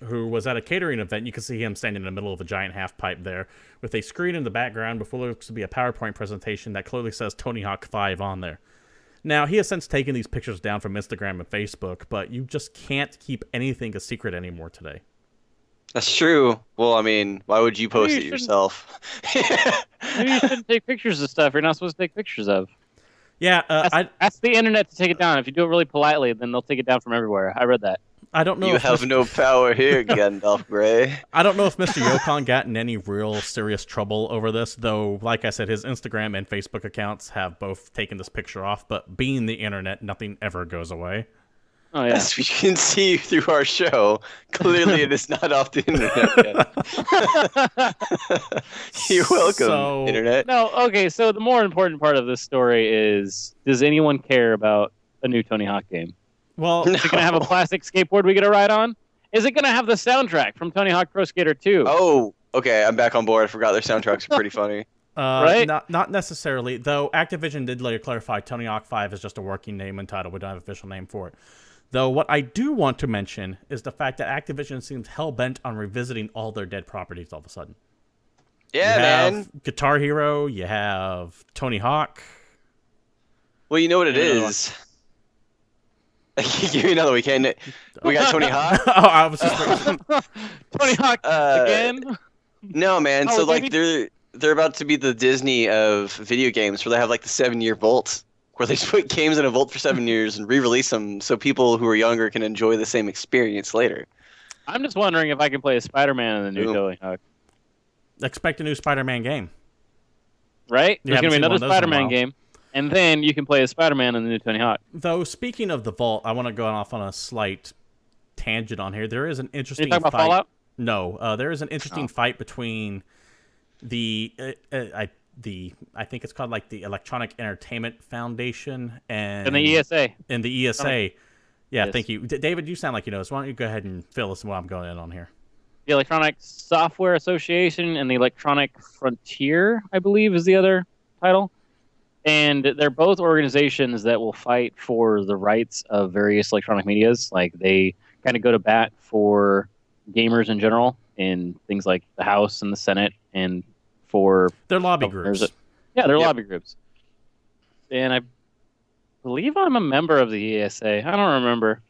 who was at a catering event. You can see him standing in the middle of a giant half pipe there with a screen in the background before there looks to be a PowerPoint presentation that clearly says Tony Hawk 5 on there. Now, he has since taken these pictures down from Instagram and Facebook, but you just can't keep anything a secret anymore today. That's true. Well, I mean, why would you post it yourself? Maybe you shouldn't take pictures of stuff you're not supposed to take pictures of. Yeah, ask the internet to take it down. If you do it really politely, then they'll take it down from everywhere. I read that. I don't know. You have no power here, Gandalf Grey. I don't know if Mr. Yokon got in any real serious trouble over this, though, like I said, his Instagram and Facebook accounts have both taken this picture off, but being the internet, nothing ever goes away. Oh, yeah. As we can see through our show, clearly it is not off the internet yet. You're welcome, internet. No, okay, so the more important part of this story is, does anyone care about a new Tony Hawk game? Well, is it going to have a plastic skateboard we get to ride on? Is it going to have the soundtrack from Tony Hawk Pro Skater 2? Oh, okay, I'm back on board. I forgot their soundtracks are pretty funny. Right? Not necessarily, though. Activision did later clarify Tony Hawk 5 is just a working name and title. We don't have an official name for it. Though what I do want to mention is the fact that Activision seems hell-bent on revisiting all their dead properties all of a sudden. Yeah, You have man. Guitar Hero, you have Tony Hawk. Well, you know what it is. Give me another weekend. We got Tony Hawk. Oh, I was just Tony Hawk again? No, man. Oh, So like maybe- they're about to be the Disney of video games, where they have like the 7-year vault, where they just put games in a vault for 7 years and re-release them, so people who are younger can enjoy the same experience later. I'm just wondering if I can play as Spider-Man in the new Ooh. Tony Hawk. expect a new Spider-Man game. Right? You There's going to haven't be seen another one of those in a Spider-Man while. game, and then you can play as Spider-Man in the new Tony Hawk. Though, speaking of the vault, I want to go off on a slight tangent on here. There is an Are you interesting talking about fight. Fallout? No, there is an interesting Oh. fight between the I think it's called like the Electronic Entertainment Foundation And the ESA. And the ESA. Yeah, Yes. thank you, David. You sound like you know this. Why don't you go ahead and fill us in what I'm going in on here? The Electronic Software Association and the Electronic Frontier, I believe, is the other title. And they're both organizations that will fight for the rights of various electronic medias. Like, they kind of go to bat for gamers in general in things like the House and the Senate, and for They're lobby there's groups. they're Yep. lobby groups. And I believe I'm a member of the ESA. I don't remember.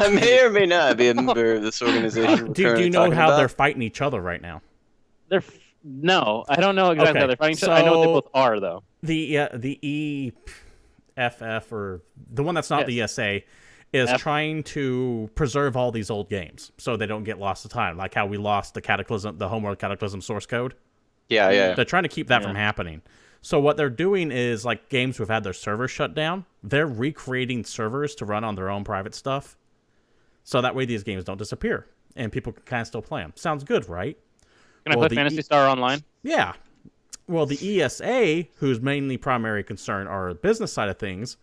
I may or may not be a member of this organization. we're Do currently you know talking how about. they're fighting each other right now? No, I don't know exactly Okay, how they're fighting each other. I know what they so- both are, though. The EFF, or the one that's not the ESA, is F. trying to preserve all these old games so they don't get lost to time, like how we lost the Cataclysm, the Homeworld Cataclysm source code. Yeah. They're trying to keep that Yeah. from happening. So what they're doing is, like, games who've had their servers shut down, they're recreating servers to run on their own private stuff, so that way these games don't disappear and people can kind of still play them. Sounds good, right? Can I Well, play Phantasy Star Online? Yeah. Well, the ESA, whose mainly primary concern are the business side of things,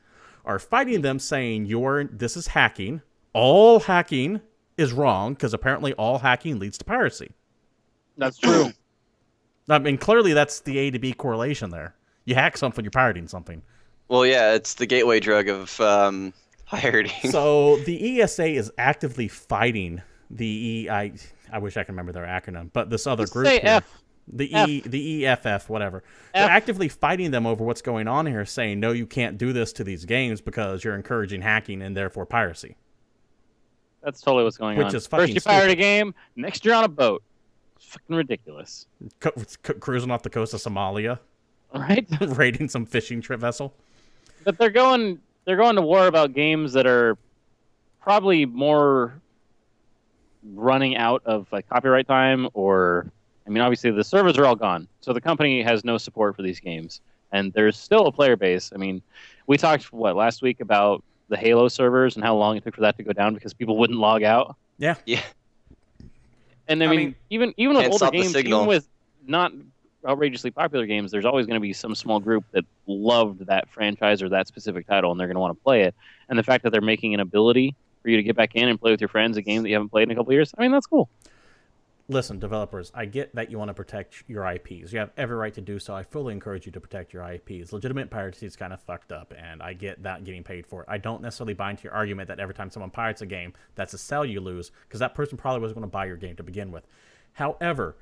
are fighting them, saying this is hacking. All hacking is wrong, because apparently all hacking leads to piracy. That's true. I mean, clearly that's the A to B correlation there. You hack something, you're pirating something. Well, yeah, it's the gateway drug of pirating. So the ESA is actively fighting the I wish I could remember their acronym, but this other Just group say here. F. The F. the EFF, whatever. F. They're actively fighting them over what's going on here, saying, no, you can't do this to these games because you're encouraging hacking and therefore piracy. That's totally what's going Which on. is fucking First you pirate a stupid. game, next you're on a boat. It's fucking ridiculous. Cruising off the coast of Somalia, Right? raiding some fishing trip vessel. But they're going to war about games that are probably more running out of like copyright time, or I mean, obviously the servers are all gone, so the company has no support for these games, and there's still a player base. I mean, we talked last week about the Halo servers and how long it took for that to go down because people wouldn't log out. Yeah. Yeah. And I I mean, mean, even with can't older stop the games, signal. even with not outrageously popular games, there's always going to be some small group that loved that franchise or that specific title, and they're going to want to play it. And the fact that they're making an ability for you to get back in and play with your friends a game that you haven't played in a couple of years, I mean, that's cool. Listen, developers, I get that you want to protect your IPs. You have every right to do so. I fully encourage you to protect your IPs. Legitimate piracy is kind of fucked up, and I get that getting paid for it. I don't necessarily buy into your argument that every time someone pirates a game, that's a sell you lose, because that person probably wasn't going to buy your game to begin with. However,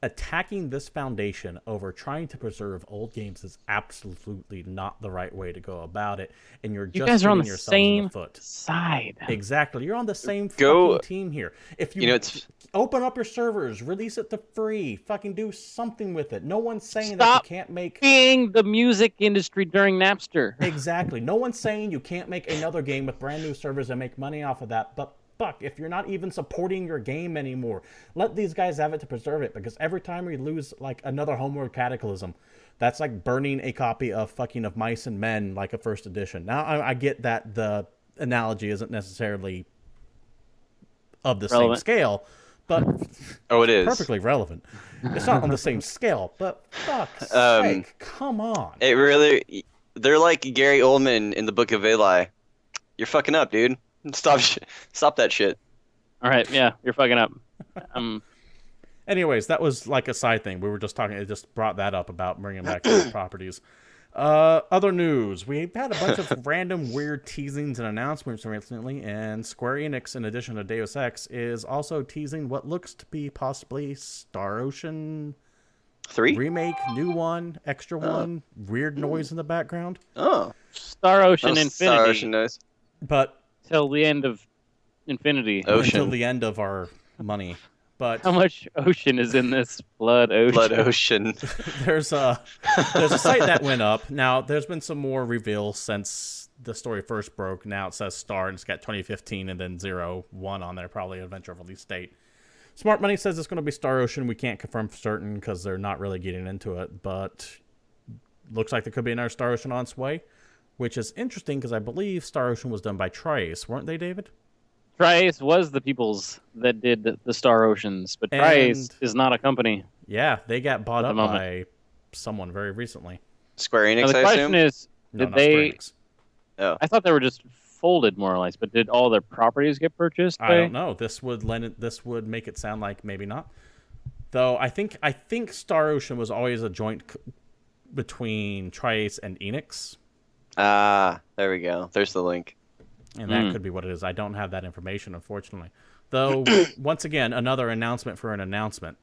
attacking this foundation over trying to preserve old games is absolutely not the right way to go about it, and you're You just guys are on shooting the yourselves in same the foot. side. Exactly. You're on the same Go- fucking team here. If you, You know, it's open up your servers, release it to free, fucking do something with it. No one's saying Stop that you can't make... Being the music industry during Napster. Exactly. No one's saying you can't make another game with brand new servers and make money off of that, but fuck, if you're not even supporting your game anymore, let these guys have it to preserve it, because every time we lose like another Homeworld Cataclysm, that's like burning a copy of of Mice and Men, like a first edition. Now, I get that the analogy isn't necessarily of the Relevant. same scale, but oh, it is. perfectly relevant. It's not on the same scale, but fuck's Um, sake, come on. It really. They're like Gary Oldman in the Book of Eli. You're fucking up, dude. Stop that shit. All right, yeah, you're fucking up. Anyways, that was like a side thing. We were just talking. It just brought that up about bringing back those properties. Other news. We've had a bunch of random weird teasings and announcements recently, and Square Enix, in addition to Deus Ex, is also teasing what looks to be possibly Star Ocean 3? remake, new one, extra one, weird noise in the background. Oh. Star Ocean Oh, Infinity. Star Ocean knows. But Till the end of Infinity. Ocean. until the end of our money. But How much ocean is in this Blood Ocean? Blood Ocean. there's a site that went up. Now there's been some more reveals since the story first broke. Now it says Star and it's got 2015 and then 01 on there, probably eventual release date. Smart Money says it's going to be Star Ocean. We can't confirm for certain because they're not really getting into it, but looks like there could be another Star Ocean on its way, which is interesting because I believe Star Ocean was done by Trice, weren't they, David? Trice was the peoples that did the Star Oceans, but Trice is not a company. Yeah, they got bought At up the moment. by someone very recently. Square Now, Enix, the I question assume? is, No, did not Square they? Enix. Oh. I thought they were just folded more or less, but did all their properties get purchased? I don't know. This would make it sound like maybe not. Though I think Star Ocean was always a joint between Trice and Enix, Ah, there we go. There's the link. and that could be what it is. I don't have that information, unfortunately. Though once again, another announcement for an announcement,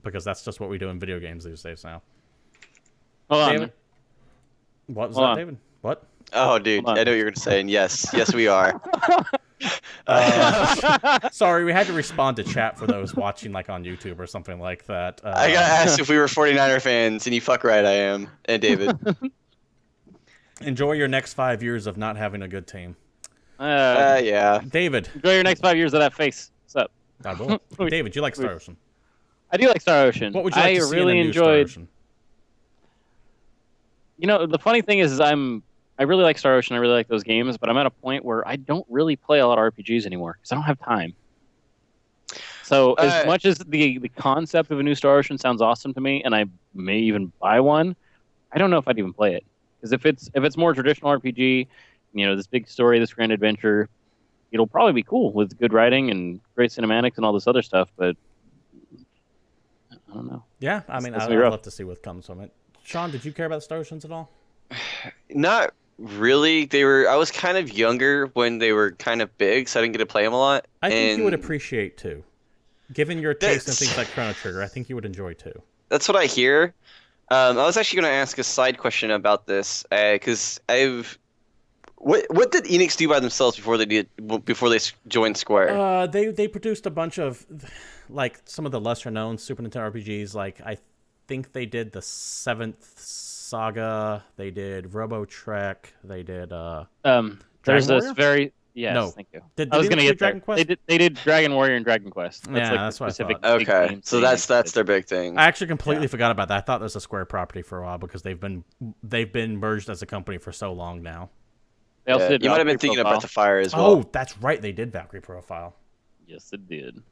because that's just what we do in video games these days now. Hold on. David, what was Hold that, on. David? What? Oh, dude, Hold on. I know what you're going to say. And yes, we are. Sorry, we had to respond to chat for those watching like on YouTube or something like that. I got asked if we were 49er fans, and you fuck right I am. And David. Enjoy your next 5 years of not having a good team. Yeah. David, Enjoy your next 5 years of that face. What's up? I will. David, you like Star Ocean? I do like Star Ocean. What would you like to see really in a new Star enjoyed. Ocean? You know, the funny thing is I really like Star Ocean. I really like those games, but I'm at a point where I don't really play a lot of RPGs anymore because I don't have time. So as much as the concept of a new Star Ocean sounds awesome to me, and I may even buy one, I don't know if I'd even play it. Because if it's more traditional RPG, you know, this big story, this grand adventure, it'll probably be cool with good writing and great cinematics and all this other stuff. But I don't know. Yeah, I mean, That's I'd gonna be rough. love to see what comes from it. Sean, did you care about Star Oceans at all? Not really. I was kind of younger when they were kind of big, so I didn't get to play them a lot. I think you would And appreciate too. Given your taste in That's- things like Chrono Trigger, I think you would enjoy too. That's what I hear. I was actually going to ask a side question about this, because what did Enix do by themselves before they joined Square? They produced a bunch of like some of the lesser known Super Nintendo RPGs. Like I think they did the Seventh Saga. They did Robo Trek. They did There's this Warrior? very yes, No. thank you. Did I was they going to do get Dragon there. Quest? They did Dragon Warrior and Dragon Quest. That's Yeah, like that's the what I specific thought. big Okay, games so they that's did. their big thing. I actually completely forgot about that. I thought this was a Square property for a while because they've been merged as a company for so long now. They also Yeah, did you might have been Valkyrie thinking of Profile. Breath of Fire as well. Oh, that's right. They did Valkyrie Profile. Yes, it did.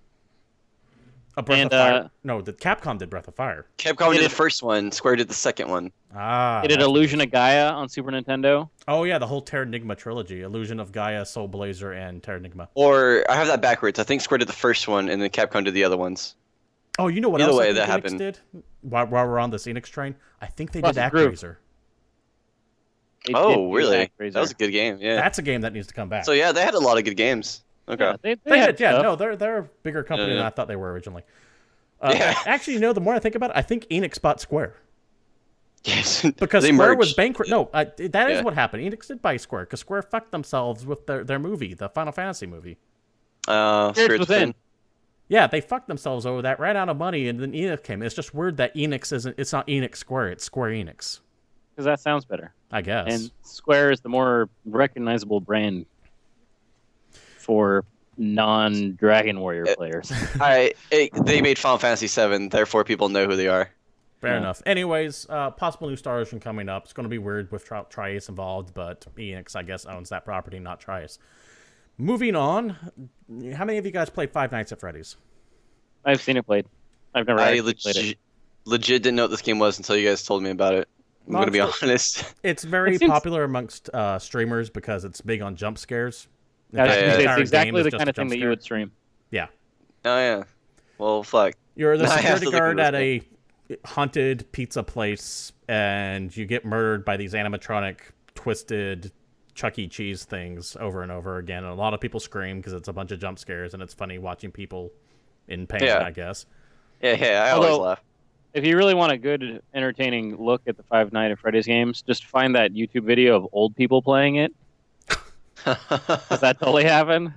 Breath And, of Fire. No, the Capcom did Breath of Fire. Capcom They did the did- first one. Square did the second one. Ah. They did that's what it Illusion is. of Gaia on Super Nintendo. Oh yeah, the whole Terranigma trilogy: Illusion of Gaia, Soul Blazer, and Terranigma. Or I have that backwards. I think Square did the first one, and then Capcom did the other ones. Oh, you know what Either else way, I think that Enix happened. did? While we're on this Enix train, I think they did Crossing Groove. ActRaiser. They did Oh, do really? ActRaiser. That was a good game. Yeah. That's a game that needs to come back. So yeah, they had a lot of good games. Okay. Yeah, they they had did, yeah. stuff. No, they're a bigger company Yeah. than I thought they were originally. Yeah. Actually, you know, the more I think about it, I think Enix bought Square Yes. because they Square merged. was bankrupt. No, that is Yeah. what happened. Enix did buy Square because Square fucked themselves with their movie, the Final Fantasy movie. Spirits Spirits Within. Yeah, they fucked themselves over that, ran out of money, and then Enix came. It's just weird that Enix isn't. It's not Enix Square. It's Square Enix. Because that sounds better. I guess. And Square is the more recognizable brand for non-Dragon Warrior players. They made Final Fantasy VII, therefore people know who they are. Fair Yeah. enough. Anyways, possible new Star Ocean coming up. It's going to be weird with Triace involved, but Enix, I guess, owns that property, not Triace. Moving on, how many of you guys played Five Nights at Freddy's? I've seen it played. I've never I actually played it. legit didn't know what this game was until you guys told me about it. I'm Well, gonna be it's- honest. It's very It seems- popular amongst streamers because it's big on jump scares. In I was fact, gonna the say, entire it's exactly game is the just kind a of thing jump that you scare. would stream. Yeah. Oh yeah. Well, fuck. You're the Now I have security to look guard into at this a haunted pizza place, and you get murdered by these animatronic, twisted Chuck E. Cheese things over and over again. And a lot of people scream because it's a bunch of jump scares, and it's funny watching people in pain, Yeah. I guess. Yeah, I always laugh. If you really want a good, entertaining look at the Five Nights at Freddy's games, just find that YouTube video of old people playing it. Does that totally happen?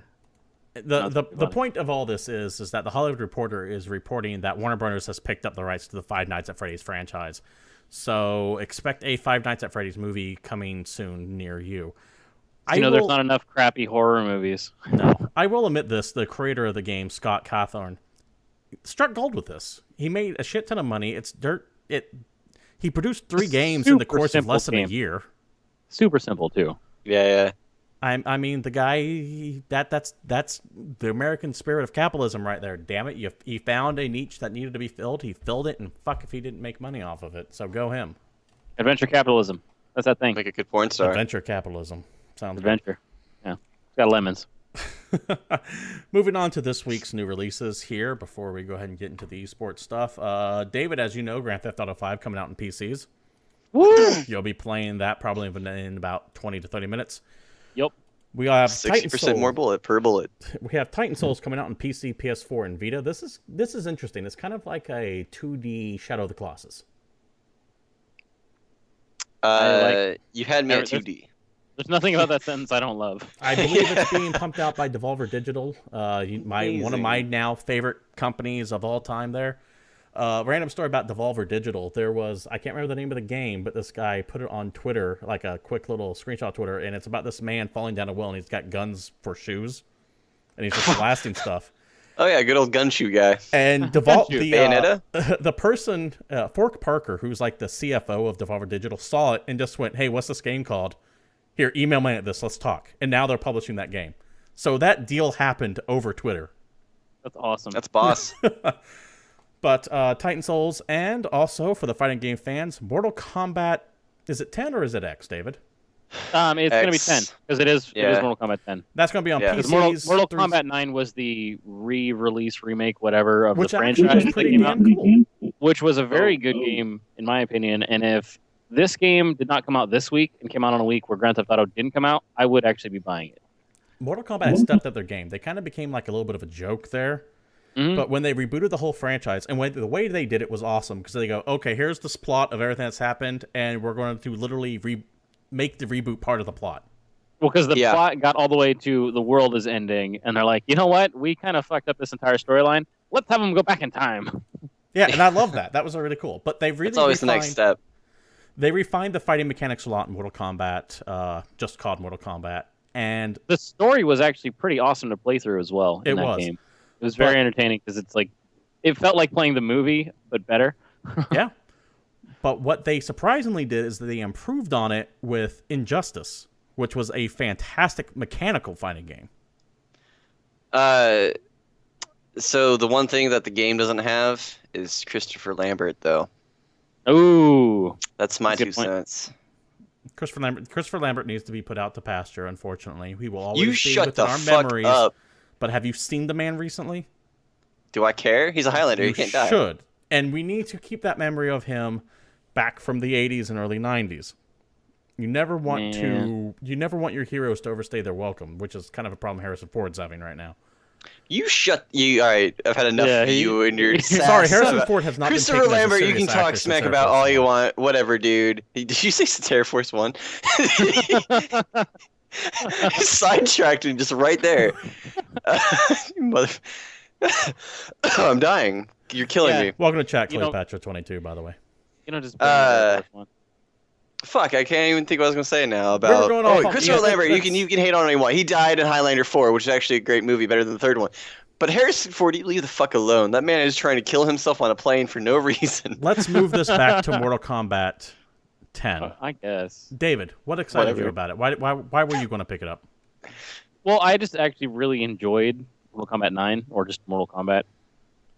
The point of all this is that the Hollywood Reporter is reporting that Warner Brothers has picked up the rights to the Five Nights at Freddy's franchise. So expect a Five Nights at Freddy's movie coming soon near you. There's not enough crappy horror movies. No. I will admit this, the creator of the game, Scott Cawthon, struck gold with this. He made a shit ton of money. It's dirt. He produced 3 games in the course of less than a year. Super simple, too. Yeah. I mean, the guy, that's the American spirit of capitalism right there. Damn it. He found a niche that needed to be filled. He filled it, and fuck if he didn't make money off of it. So go him. Adventure capitalism. That's that thing. Make a good porn star. Adventure capitalism. Sounds Adventure. Yeah. It's got lemons. Moving on to this week's new releases here before we go ahead and get into the esports stuff. David, as you know, Grand Theft Auto 5 coming out in PCs. Woo! You'll be playing that probably in about 20 to 30 minutes. Yep. We have 60% more bullet per bullet. We have Titan Souls coming out on PC, PS4, and Vita. This is interesting. It's kind of like a 2D Shadow of the Colossus. You had me at 2D. There's nothing about that sentence I don't love. I believe it's being pumped out by Devolver Digital, one of my now favorite companies of all time there. Random story about Devolver Digital. There was, I can't remember the name of the game, but this guy put it on Twitter, like a quick little screenshot of Twitter, and it's about this man falling down a well, and he's got guns for shoes, and he's just blasting stuff. Oh yeah, good old gun shoe guy. And Bayonetta? The person, Fork Parker, who's like the CFO of Devolver Digital, saw it and just went, "Hey, what's this game called? Here, email me at this. Let's talk." And now they're publishing that game. So that deal happened over Twitter. That's awesome. That's boss. But Titan Souls, and also for the fighting game fans, Mortal Kombat. Is it 10 or is it X, David? It's going to be 10 because it is Mortal Kombat 10. That's going to be on PCs. Mortal Kombat 9 was the re-release remake, whatever, of which the franchise was that came out, cool. which was a very good game in my opinion. And if this game did not come out this week and came out on a week where Grand Theft Auto didn't come out, I would actually be buying it. Mortal Kombat stepped up their game. They kind of became like a little bit of a joke there. Mm-hmm. But when they rebooted the whole franchise, and the way they did it was awesome, because they go, okay, here's this plot of everything that's happened, and we're going to literally make the reboot part of the plot. Well, because the plot got all the way to the world is ending, and they're like, you know what? We kind of fucked up this entire storyline. Let's have them go back in time. Yeah, and I love that. That was really cool. But they really It's always the next step. They refined the fighting mechanics a lot in Mortal Kombat, just called Mortal Kombat. And the story was actually pretty awesome to play through as well in that game. It was very entertaining because it's like, it felt like playing the movie, but better. Yeah. But what they surprisingly did is that they improved on it with Injustice, which was a fantastic mechanical fighting game. So the one thing that the game doesn't have is Christopher Lambert, though. Ooh. That's my 2 cents. Christopher Lambert needs to be put out to pasture, unfortunately. He will always be within our memories. Up. But have you seen the man recently? Do I care? He's a Highlander. He can't die. You should. And we need to keep that memory of him back from the 80s and early 90s. You never want your heroes to overstay their welcome, which is kind of a problem Harrison Ford's having right now. All right, I've had enough of you and your sass. Sorry, Harrison Ford has not Christopher been taken Lambert, as a you can talk smack about all you want. Whatever, dude. Did you say Terror Force 1? Sidetracked and just right there. I'm dying. You're killing me. Welcome to chat, Cleopatra 22, by the way. You know, just fuck, I can't even think what I was gonna say now about. Christopher Lambert. You can hate on him all you want. He died in Highlander 4, which is actually a great movie, better than the third one. But Harrison Ford, leave the fuck alone. That man is trying to kill himself on a plane for no reason. Let's move this back to Mortal Kombat 10. I guess. David, what excited you about it? Why were you going to pick it up? Well, I just actually really enjoyed Mortal Kombat 9, or just Mortal Kombat.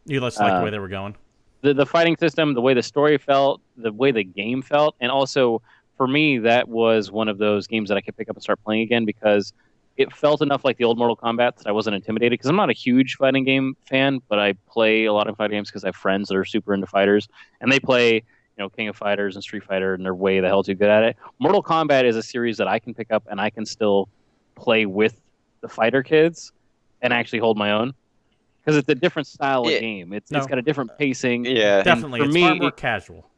You just like the way they were going? The fighting system, the way the story felt, the way the game felt, and also, for me, that was one of those games that I could pick up and start playing again, because it felt enough like the old Mortal Kombat that I wasn't intimidated, because I'm not a huge fighting game fan, but I play a lot of fighting games because I have friends that are super into fighters, and they play, King of Fighters and Street Fighter, and they're way the hell too good at it. Mortal Kombat is a series that I can pick up and I can still play with the fighter kids and actually hold my own, because it's a different style of game. It's got a different pacing. Yeah, definitely. It's far more casual.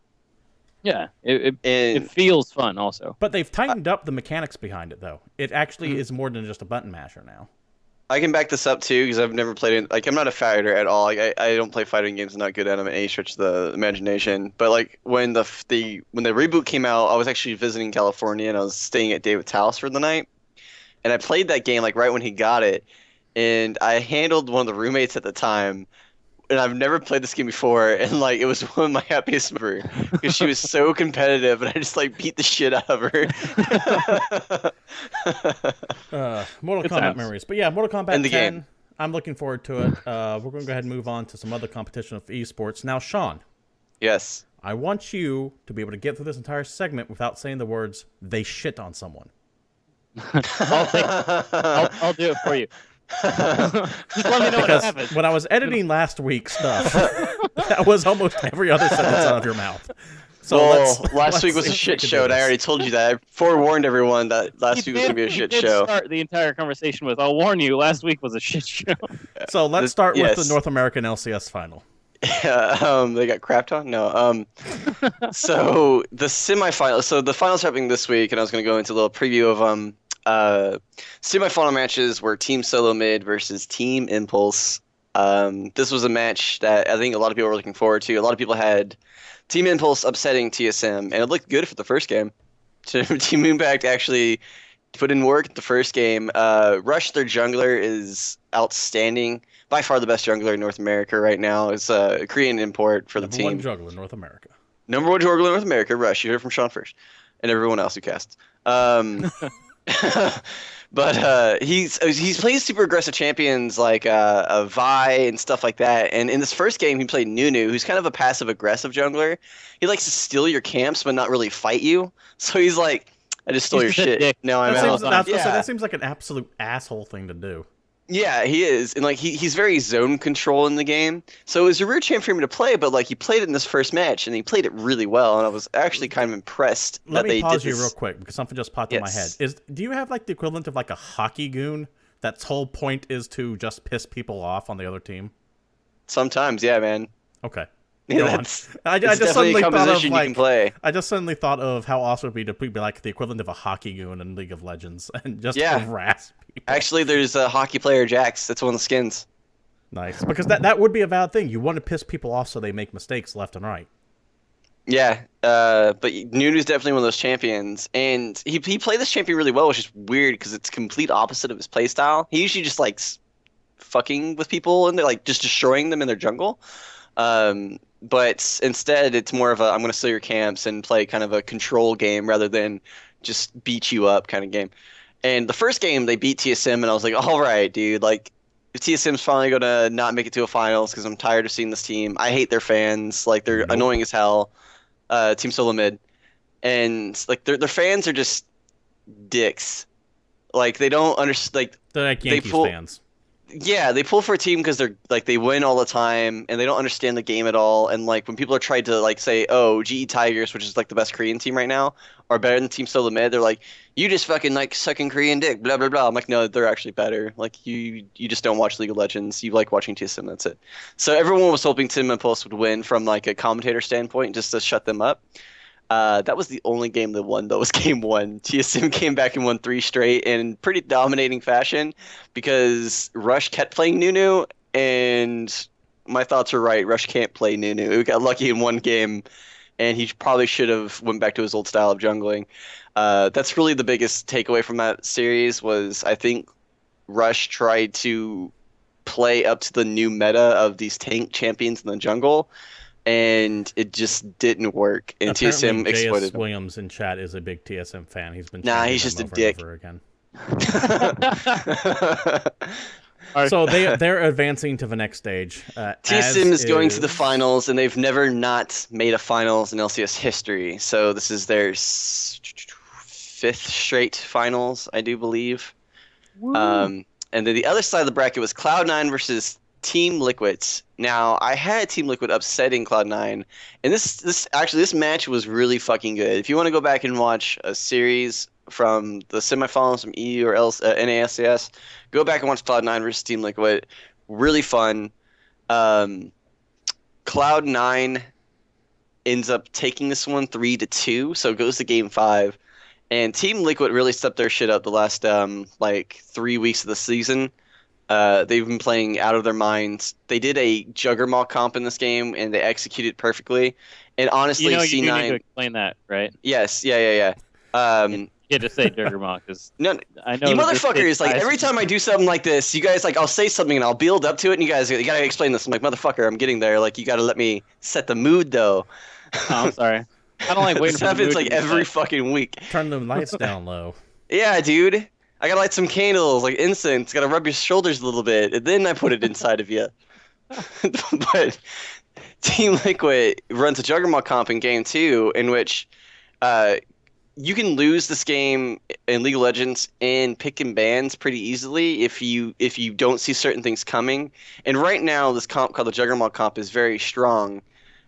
Yeah, it feels fun also. But they've tightened up the mechanics behind it, though. It actually is more than just a button masher now. I can back this up too, because I've never played it. Like, I'm not a fighter at all. Like, I don't play fighting games. I'm not good at them in any stretch of the imagination. But like when the reboot came out, I was actually visiting California and I was staying at David's house for the night, and I played that game like right when he got it, and I handled one of the roommates at the time. And I've never played this game before, and like it was one of my happiest memories because she was so competitive, and I just like beat the shit out of her. Mortal Kombat memories, but yeah, Mortal Kombat 10. Game. I'm looking forward to it. We're going to go ahead and move on to some other competition of esports. Now, Sean. Yes. I want you to be able to get through this entire segment without saying the words "they shit on someone." I'll do it for you. Just let me know what happens. When I was editing last week's stuff, that was almost every other sentence out of your mouth. So last week was a shit show, and I already told you that. I forewarned everyone that last week was going to be a shit show. Start the entire conversation with, I'll warn you, last week was a shit show. So let's start with the North American LCS final. Yeah, they got crapped on? No. So the semifinals. So the finals happening this week, and I was going to go into a little preview of semifinal matches were Team Solo Mid versus Team Impulse. This was a match that I think a lot of people were looking forward to. A lot of people had Team Impulse upsetting TSM, and it looked good for the first game. Team Impact actually put in work at the first game. Rush, their jungler, is outstanding. By far the best jungler in North America right now. It's a Korean import for the team. Number one jungler in North America. Number one jungler in North America, Rush. You heard it from Sean first. And everyone else who casts. But he's playing super aggressive champions like Vi and stuff like that. And in this first game, he played Nunu, who's kind of a passive aggressive jungler. He likes to steal your camps, but not really fight you. So he's like, I just stole your shit. Now I'm out. That seems like an absolute asshole thing to do. Yeah, he is, and like he's very zone control in the game. So it was a weird champ for him to play, but like he played it in this first match, and he played it really well, and I was actually kind of impressed that they did this. Let me pause you real quick because something just popped in my head. Do you have like the equivalent of like a hockey goon that's whole point is to just piss people off on the other team? Sometimes, yeah, man. Okay. Yeah, I just suddenly thought of you can play. I just suddenly thought of how awesome it would be to be like the equivalent of a hockey goon in League of Legends and just harass people. Actually, there's a hockey player, Jax. That's one of the skins. Nice, because that would be a valid thing. You want to piss people off so they make mistakes left and right. Yeah, but Nunu's definitely one of those champions, and he played this champion really well, which is weird because it's complete opposite of his playstyle. He usually just likes fucking with people and they're like just destroying them in their jungle. But instead, it's more of a I'm going to steal your camps and play kind of a control game rather than just beat you up kind of game. And the first game, they beat TSM, and I was like, all right, dude, like, if TSM's finally going to not make it to a finals because I'm tired of seeing this team. I hate their fans. Like, they're annoying as hell. Team Solo Mid. And, like, their fans are just dicks. Like, they don't understand. Like, they're like Yankees fans. Yeah, they pull for a team because they're like they win all the time and they don't understand the game at all. And like when people are trying to like say, "Oh, GE Tigers, which is like the best Korean team right now, are better than Team Solo Mid," they're like, "You just fucking like sucking Korean dick, blah blah blah." I'm like, no, they're actually better. Like you just don't watch League of Legends. You like watching TSM. That's it. So everyone was hoping Team Impulse would win from like a commentator standpoint, just to shut them up. That was the only game that won, though, was game one. TSM came back and won 3 straight in pretty dominating fashion because Rush kept playing Nunu, and my thoughts are right. Rush can't play Nunu. He got lucky in one game, and he probably should have went back to his old style of jungling. That's really the biggest takeaway from that series was I think Rush tried to play up to the new meta of these tank champions in the jungle, and it just didn't work. And apparently TSM exploited. J.S. Williams in chat is a big TSM fan. He's been he's just a dick. Over again. So they're advancing to the next stage. TSM is going to the finals, and they've never not made a finals in LCS history. So this is their 5th straight finals, I do believe. And then the other side of the bracket was Cloud9 versus Team Liquid. Now, I had Team Liquid upsetting Cloud9, and this match was really fucking good. If you want to go back and watch a series from the semifinals from EU or else NASCS, go back and watch Cloud9 versus Team Liquid. Really fun. Cloud9 ends up taking this one 3-2, so it goes to game 5. And Team Liquid really stepped their shit up the last 3 weeks of the season. They've been playing out of their minds. They did a Juggernaut comp in this game, and they executed perfectly. And honestly, you C9. do need to explain that, right? Yes, yeah. You just say Juggernaut because No, I know you that this motherfuckers! Like kid- every time I do something like this, you guys I'll say something and I'll build up to it, and you guys gotta explain this. I'm like, motherfucker, I'm getting there. Like you gotta let me set the mood though. Oh, I'm sorry. I don't like waiting This for the happens mood like to be every set. fucking week. Turn the lights down low. Yeah, dude. I gotta light some candles, like incense. Gotta rub your shoulders a little bit, and then I put it inside of you. But Team Liquid runs a Juggernaut comp in game 2, in which you can lose this game in League of Legends and pick and bans pretty easily if you don't see certain things coming. And right now, this comp called the Juggernaut comp is very strong.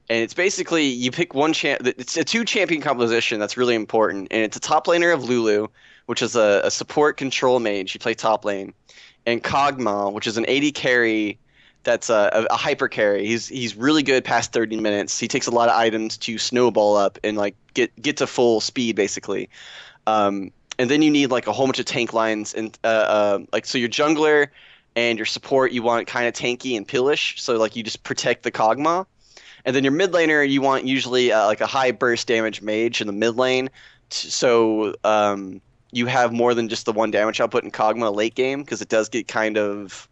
And it's basically you pick one it's a 2-champion composition that's really important, and it's a top laner of Lulu, which is a support control mage. You play top lane, and Kog'Maw, which is an AD carry that's a hyper carry. He's really good past 30 minutes. He takes a lot of items to snowball up and like get to full speed basically. And then you need like a whole bunch of tank lines and so your jungler and your support you want kind of tanky and pillish, so like you just protect the Kog'Maw. And then your mid laner, you want usually like a high burst damage mage in the mid lane, so you have more than just the one damage output in Kog'Maw late game, because it does get kind of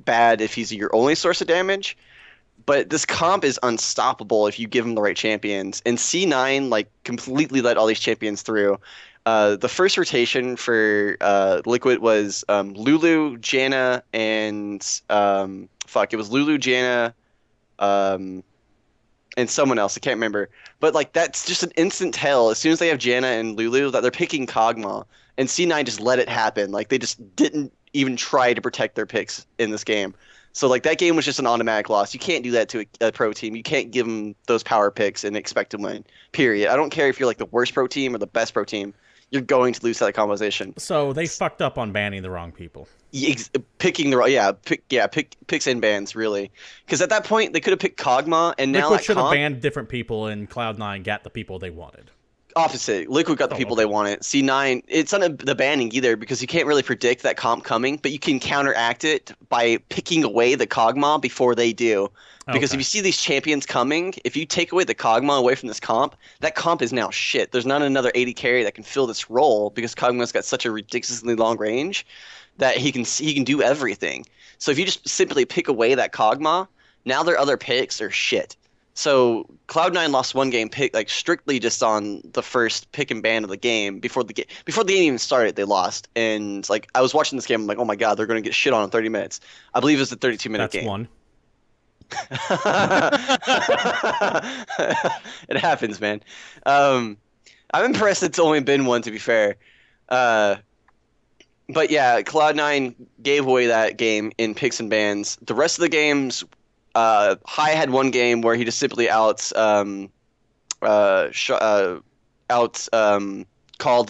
bad if he's your only source of damage. But this comp is unstoppable if you give him the right champions. And C9 like completely let all these champions through. The first rotation for Liquid was Lulu, Janna, and it was Lulu, Janna, and someone else. I can't remember. But like that's just an instant tell as soon as they have Janna and Lulu that they're picking Kog'Maw. And C9 just let it happen. Like they just didn't even try to protect their picks in this game. So like that game was just an automatic loss. You can't do that to a pro team. You can't give them those power picks and expect to win. Period. I don't care if you're like the worst pro team or the best pro team. You're going to lose that composition. So they fucked up on banning the wrong people. Picking the picks and bans really, because at that point they could have picked Kog'Maw, and now Liquid that should have comp, banned different people, and Cloud9 got the people they wanted. opposite. Liquid got the people they wanted. C9, it's not the banning either, because you can't really predict that comp coming, but you can counteract it by picking away the Kog'Maw before they do. Because if you see these champions coming, if you take away the Kog'Maw away from this comp, that comp is now shit. There's not another 80 carry that can fill this role, because Kog'Maw's got such a ridiculously long range that he can do everything. So if you just simply pick away that Kog'Maw, now their other picks are shit. So Cloud9 lost one game strictly just on the first pick and ban of the game. Before the game even started, they lost. And like I was watching this game, I'm like, oh my god, they're gonna get shit on in 30 minutes. I believe it's a 32-minute game. That's one. It happens, man. I'm impressed it's only been one, to be fair. But yeah, Cloud9 gave away that game in picks and bans. The rest of the games, High had one game where he just simply called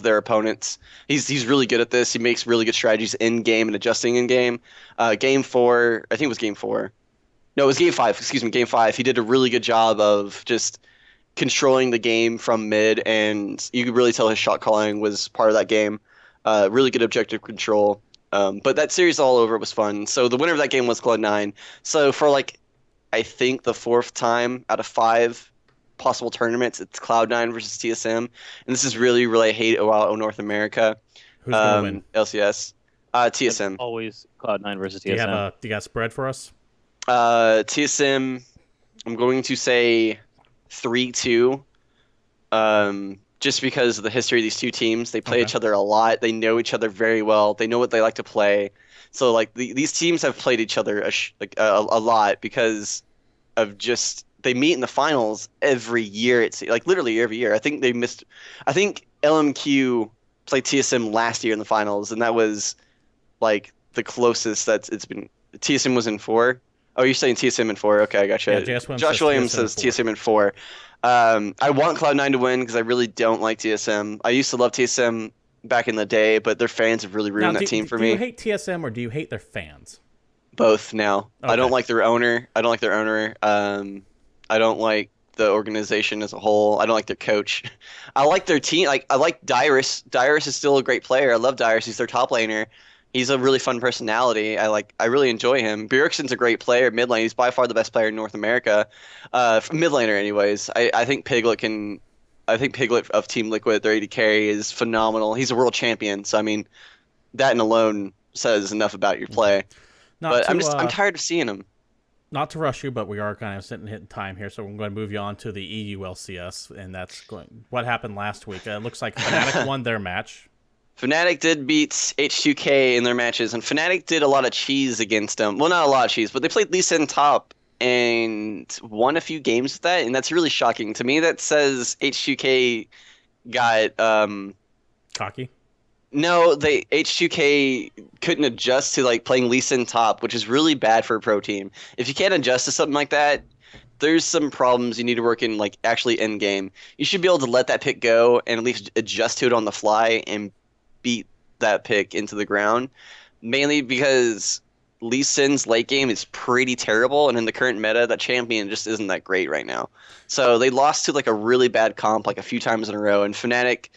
their opponents. He's really good at this. He makes really good strategies in game and adjusting in game. Game 4, I think it was game 4. No, it was game 5. Excuse me, game 5. He did a really good job of just controlling the game from mid, and you could really tell his shot calling was part of that game. Really good objective control. But that series all over was fun. So the winner of that game was Cloud9. So for I think the 4th time out of 5 possible tournaments, it's Cloud9 versus TSM. And this is really, really hate about North America. Who's gonna win? LCS. TSM. Always Cloud9 versus Do you TSM. got a spread for us? TSM, I'm going to say 3-2. Just because of the history of these two teams. They play each other a lot. They know each other very well. They know what they like to play. So these teams have played each other a lot because of just they meet in the finals every year. It's literally every year. I think LMQ played TSM last year in the finals, and that was like the closest that it's been. TSM was in 4. Oh, you're saying TSM in 4? Okay, I gotcha. Yeah, Josh Williams says TSM in 4. I want Cloud9 to win because I really don't like TSM. I used to love TSM back in the day, but their fans have really ruined that team for me. Do you hate TSM or do you hate their fans? Both now. Okay. I don't like their owner. I don't like the organization as a whole. I don't like their coach. I like their team. Like I like Dyrus. Dyrus is still a great player. I love Dyrus. He's their top laner. He's a really fun personality. I really enjoy him. Bjergsen's a great player mid lane. He's by far the best player in North America. Mid laner anyways. I think Piglet of Team Liquid, their AD carry, is phenomenal. He's a world champion. So I mean, that in alone says enough about your play. I'm tired of seeing him. Not to rush you, but we are kind of sitting hitting time here, so we're going to move you on to the EU LCS, and that's what happened last week. It looks like Fnatic won their match. Fnatic did beat H2K in their matches, and Fnatic did a lot of cheese against them. Well, not a lot of cheese, but they played Lee Sin top and won a few games with that, and that's really shocking. To me, that says H2K got... cocky? No, H2K couldn't adjust to like playing Lee Sin top, which is really bad for a pro team. If you can't adjust to something like that, there's some problems you need to work in, like actually in game. You should be able to let that pick go and at least adjust to it on the fly and beat that pick into the ground. Mainly because Lee Sin's late game is pretty terrible, and in the current meta, that champion just isn't that great right now. So they lost to like a really bad comp like a few times in a row, and Fnatic.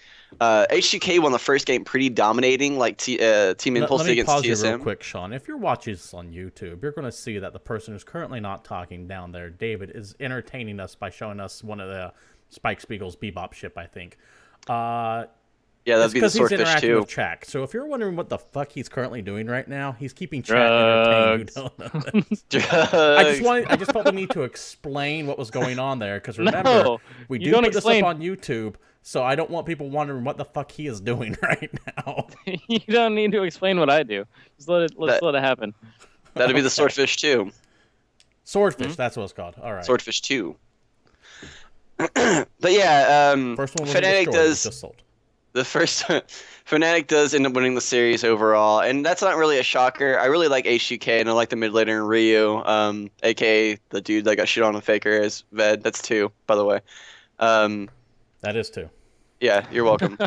H2K won the first game pretty dominating, like Team Impulse against TSM. Let me pause you real quick, Sean. If you're watching this on YouTube, you're going to see that the person who's currently not talking down there, David, is entertaining us by showing us one of the Spike Spiegel's Bebop ship, I think. Yeah, that'd be the Swordfish he's interacting too. With Chak. So if you're wondering what the fuck he's currently doing right now, he's keeping Chak entertained. Who don't know this. I just felt the need to explain what was going on there, because remember, we do put this up on YouTube. So I don't want people wondering what the fuck he is doing right now. You don't need to explain what I do. Just let it happen. That'd be the Swordfish 2. Swordfish, that's what it's called. All right. Swordfish 2. But yeah, first one Fnatic does just sold. the first. Fnatic does end up winning the series overall, and that's not really a shocker. I really like H2K, and I like the mid laner in Ryu, aka the dude that got shit on Faker as Ved. That's 2, by the way. That is 2. Yeah, you're welcome.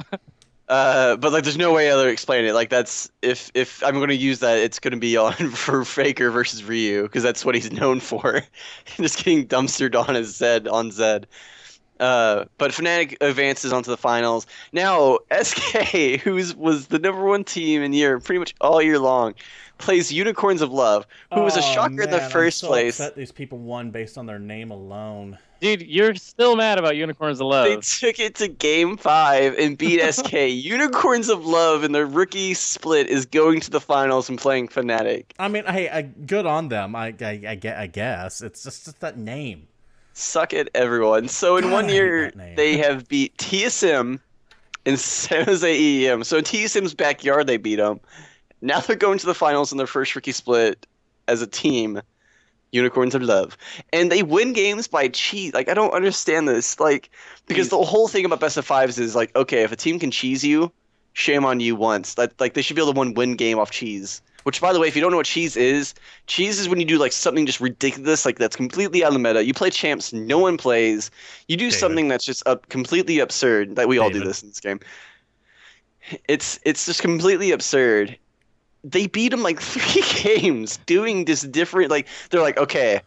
But like, there's no way to explain it. Like, that's if I'm going to use that, it's going to be on for Faker versus Ryu, because that's what he's known for. Just getting dumpstered on Zed. But Fnatic advances onto the finals. Now, SK, who was the #1 team in Europe pretty much all year long, plays Unicorns of Love, who was a shocker in the first place. I'm so upset these people won based on their name alone. Dude, you're still mad about Unicorns of Love. They took it to Game 5 and beat SK. Unicorns of Love in their rookie split is going to the finals and playing Fnatic. I mean, hey, good on them. I guess it's just that name. Suck it, everyone. So in 1 year, they have beat TSM and San Jose EEM. So in TSM's backyard, they beat them. Now they're going to the finals in their first rookie split as a team. Unicorns of Love, and they win games by cheat. Like, I don't understand this. Like, because the whole thing about best of fives is like, okay, if a team can cheese you, shame on you once. Like, they should be able to win game off cheese. Which, by the way, if you don't know what cheese is when you do like something just ridiculous, like that's completely out of the meta. You play champs no one plays. You do something that's just completely absurd. That we all do this in this game. It's just completely absurd. They beat him like 3 games doing this different, like, they're like, okay,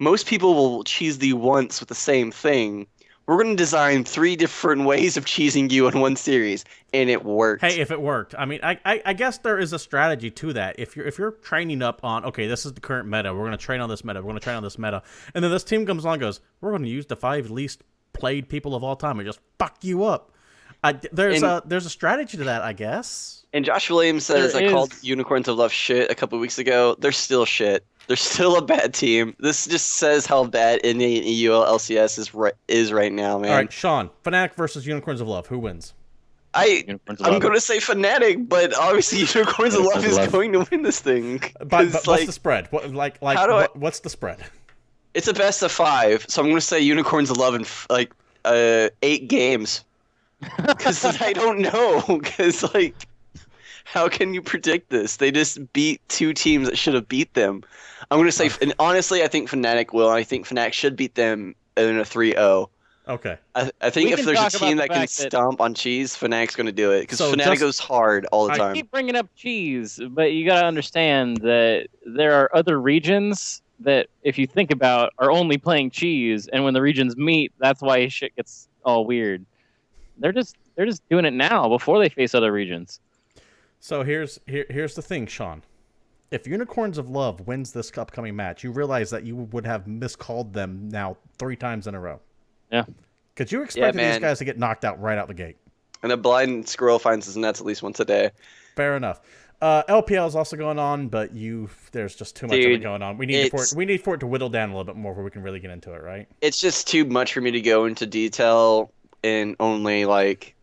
most people will cheese thee once with the same thing. We're going to design 3 different ways of cheesing you in one series, and it worked. Hey, if it worked. I mean, I guess there is a strategy to that. If you're training up on, okay, this is the current meta, we're going to train on this meta, we're going to train on this meta, and then this team comes along and goes, we're going to use the 5 least played people of all time and just fuck you up. There's a strategy to that, I guess. And Josh Williams says, I called Unicorns of Love shit a couple weeks ago. They're still shit. They're still a bad team. This just says how bad any EU LCS is right now, man. All right, Sean, Fnatic versus Unicorns of Love. Who wins? I'm going to say Fnatic, but obviously Unicorns of Love is going to win this thing. But what's the spread? What's the spread? It's a best of 5, so I'm going to say Unicorns of Love in 8 games. Because I don't know. Because, like, How can you predict this? They just beat two teams that should have beat them. I'm going to say, and honestly, I think Fnatic will. I think Fnatic should beat them in a 3-0. Okay. I think We if can there's a talk about team the that can fact that- stomp on cheese, Fnatic's going to do it. Because So Fnatic just- goes hard all the I time. keep bringing up cheese, but you got to understand that there are other regions that, if you think about, are only playing cheese, and when the regions meet, that's why shit gets all weird. They're just doing it now before they face other regions. So here's the thing, Sean. If Unicorns of Love wins this upcoming match, you realize that you would have miscalled them now 3 times in a row. Yeah. Because you expected these man. guys to get knocked out right out the gate. And a blind squirrel finds his nuts at least once a day. Fair enough. LPL is also going on, but there's just too much of it Dude, going on. We need for it to whittle down a little bit more before we can really get into it, right? It's just too much for me to go into detail in only like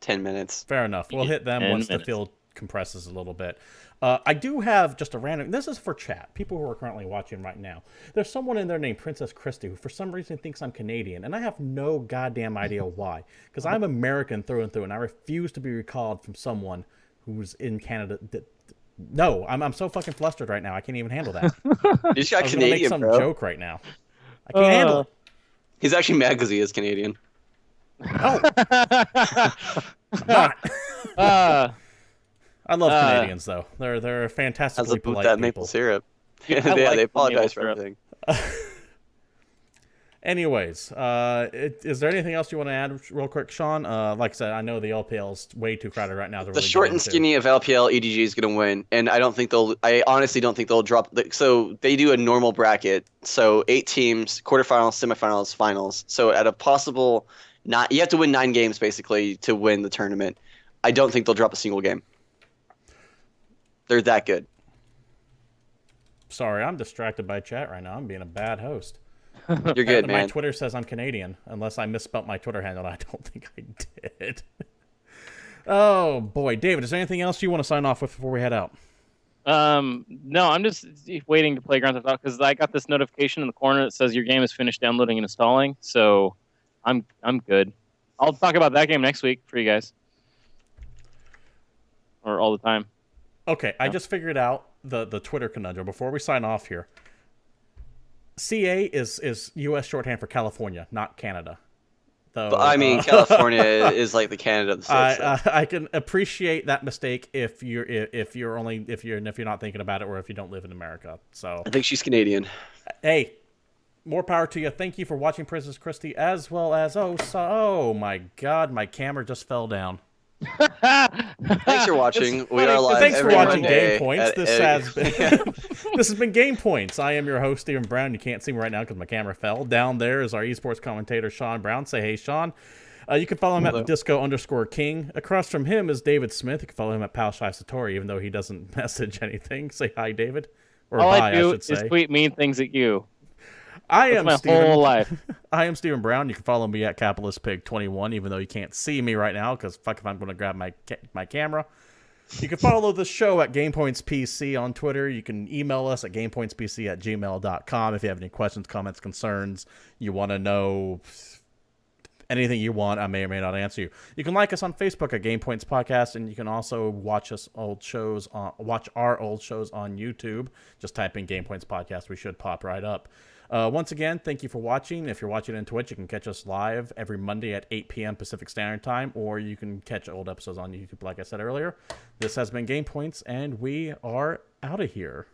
10 minutes. Fair enough. We'll hit them 10 once the minutes. field compresses a little bit. I do have just a random... This is for chat. People who are currently watching right now. There's someone in there named Princess Christy who for some reason thinks I'm Canadian, and I have no goddamn idea why. Because I'm American through and through, and I refuse to be recalled from someone who's in Canada... No, I'm so fucking flustered right now. I can't even handle that. You just I got was gonna make Canadian, some bro. joke right now. I can't handle it. He's actually mad because he is Canadian. No, I'm not. I love Canadians though. They're Has fantastically a boot polite that people. maple syrup. Yeah, Yeah, I like they apologize maple for syrup. everything. Anyways, is there anything else you want to add real quick, Sean? Like I said, I know the LPL is way too crowded right now. To The really short get and into. skinny of LPL, EDG is going to win, and I honestly don't think they'll drop. So they do a normal bracket, so 8 teams, quarterfinals, semifinals, finals. So at a possible, you have to win 9 games basically to win the tournament. I don't think they'll drop a single game. They're that good. Sorry, I'm distracted by chat right now. I'm being a bad host. You're good, Apparently, my man. Twitter says I'm Canadian, unless I misspelt my Twitter handle. I don't think I did. Oh boy, David, is there anything else you want to sign off with before we head out? No, I'm just waiting to play Grand Theft Auto because I got this notification in the corner that says your game is finished downloading and installing. So I'm good. I'll talk about that game next week for you guys, or all the time. Okay, I just figured out the Twitter conundrum before we sign off here. CA is U.S. shorthand for California, not Canada. Though, But I mean, California is like the Canada of the States. I can appreciate that mistake if you're not thinking about it or if you don't live in America. So I think she's Canadian. hey, more power to you. Thank you for watching Princess Christie as well as oh my God, my camera just fell down. Thanks for watching. We are live Thanks for every watching Monday Game Points. at- This has been this has been Game Points. I am your host, Stephen Brown. You can't see me right now because my camera fell. Down there is our esports commentator, Sean Brown. Say hey, Sean. You can follow him Hello. at Disco_King. Across from him is David Smith. You can follow him at Palshai Satori, even though he doesn't message anything. Say hi, David. Or All bye, I do should is say. tweet mean things at you. I That's am my Steven. whole life. I am Stephen Brown. You can follow me at CapitalistPig21, even though you can't see me right now, because fuck if I'm going to grab my camera. You can follow the show at GamePointsPC on Twitter. You can email us at GamePointsPC@gmail.com if you have any questions, comments, concerns, you want to know anything you want. I may or may not answer you. You can like us on Facebook at GamePoints Podcast, and you can also watch our old shows on YouTube. Just type in GamePoints Podcast. We should pop right up. Once again, thank you for watching. If you're watching on Twitch, you can catch us live every Monday at 8 p.m. Pacific Standard Time, or you can catch old episodes on YouTube, like I said earlier. This has been Game Points, and we are out of here.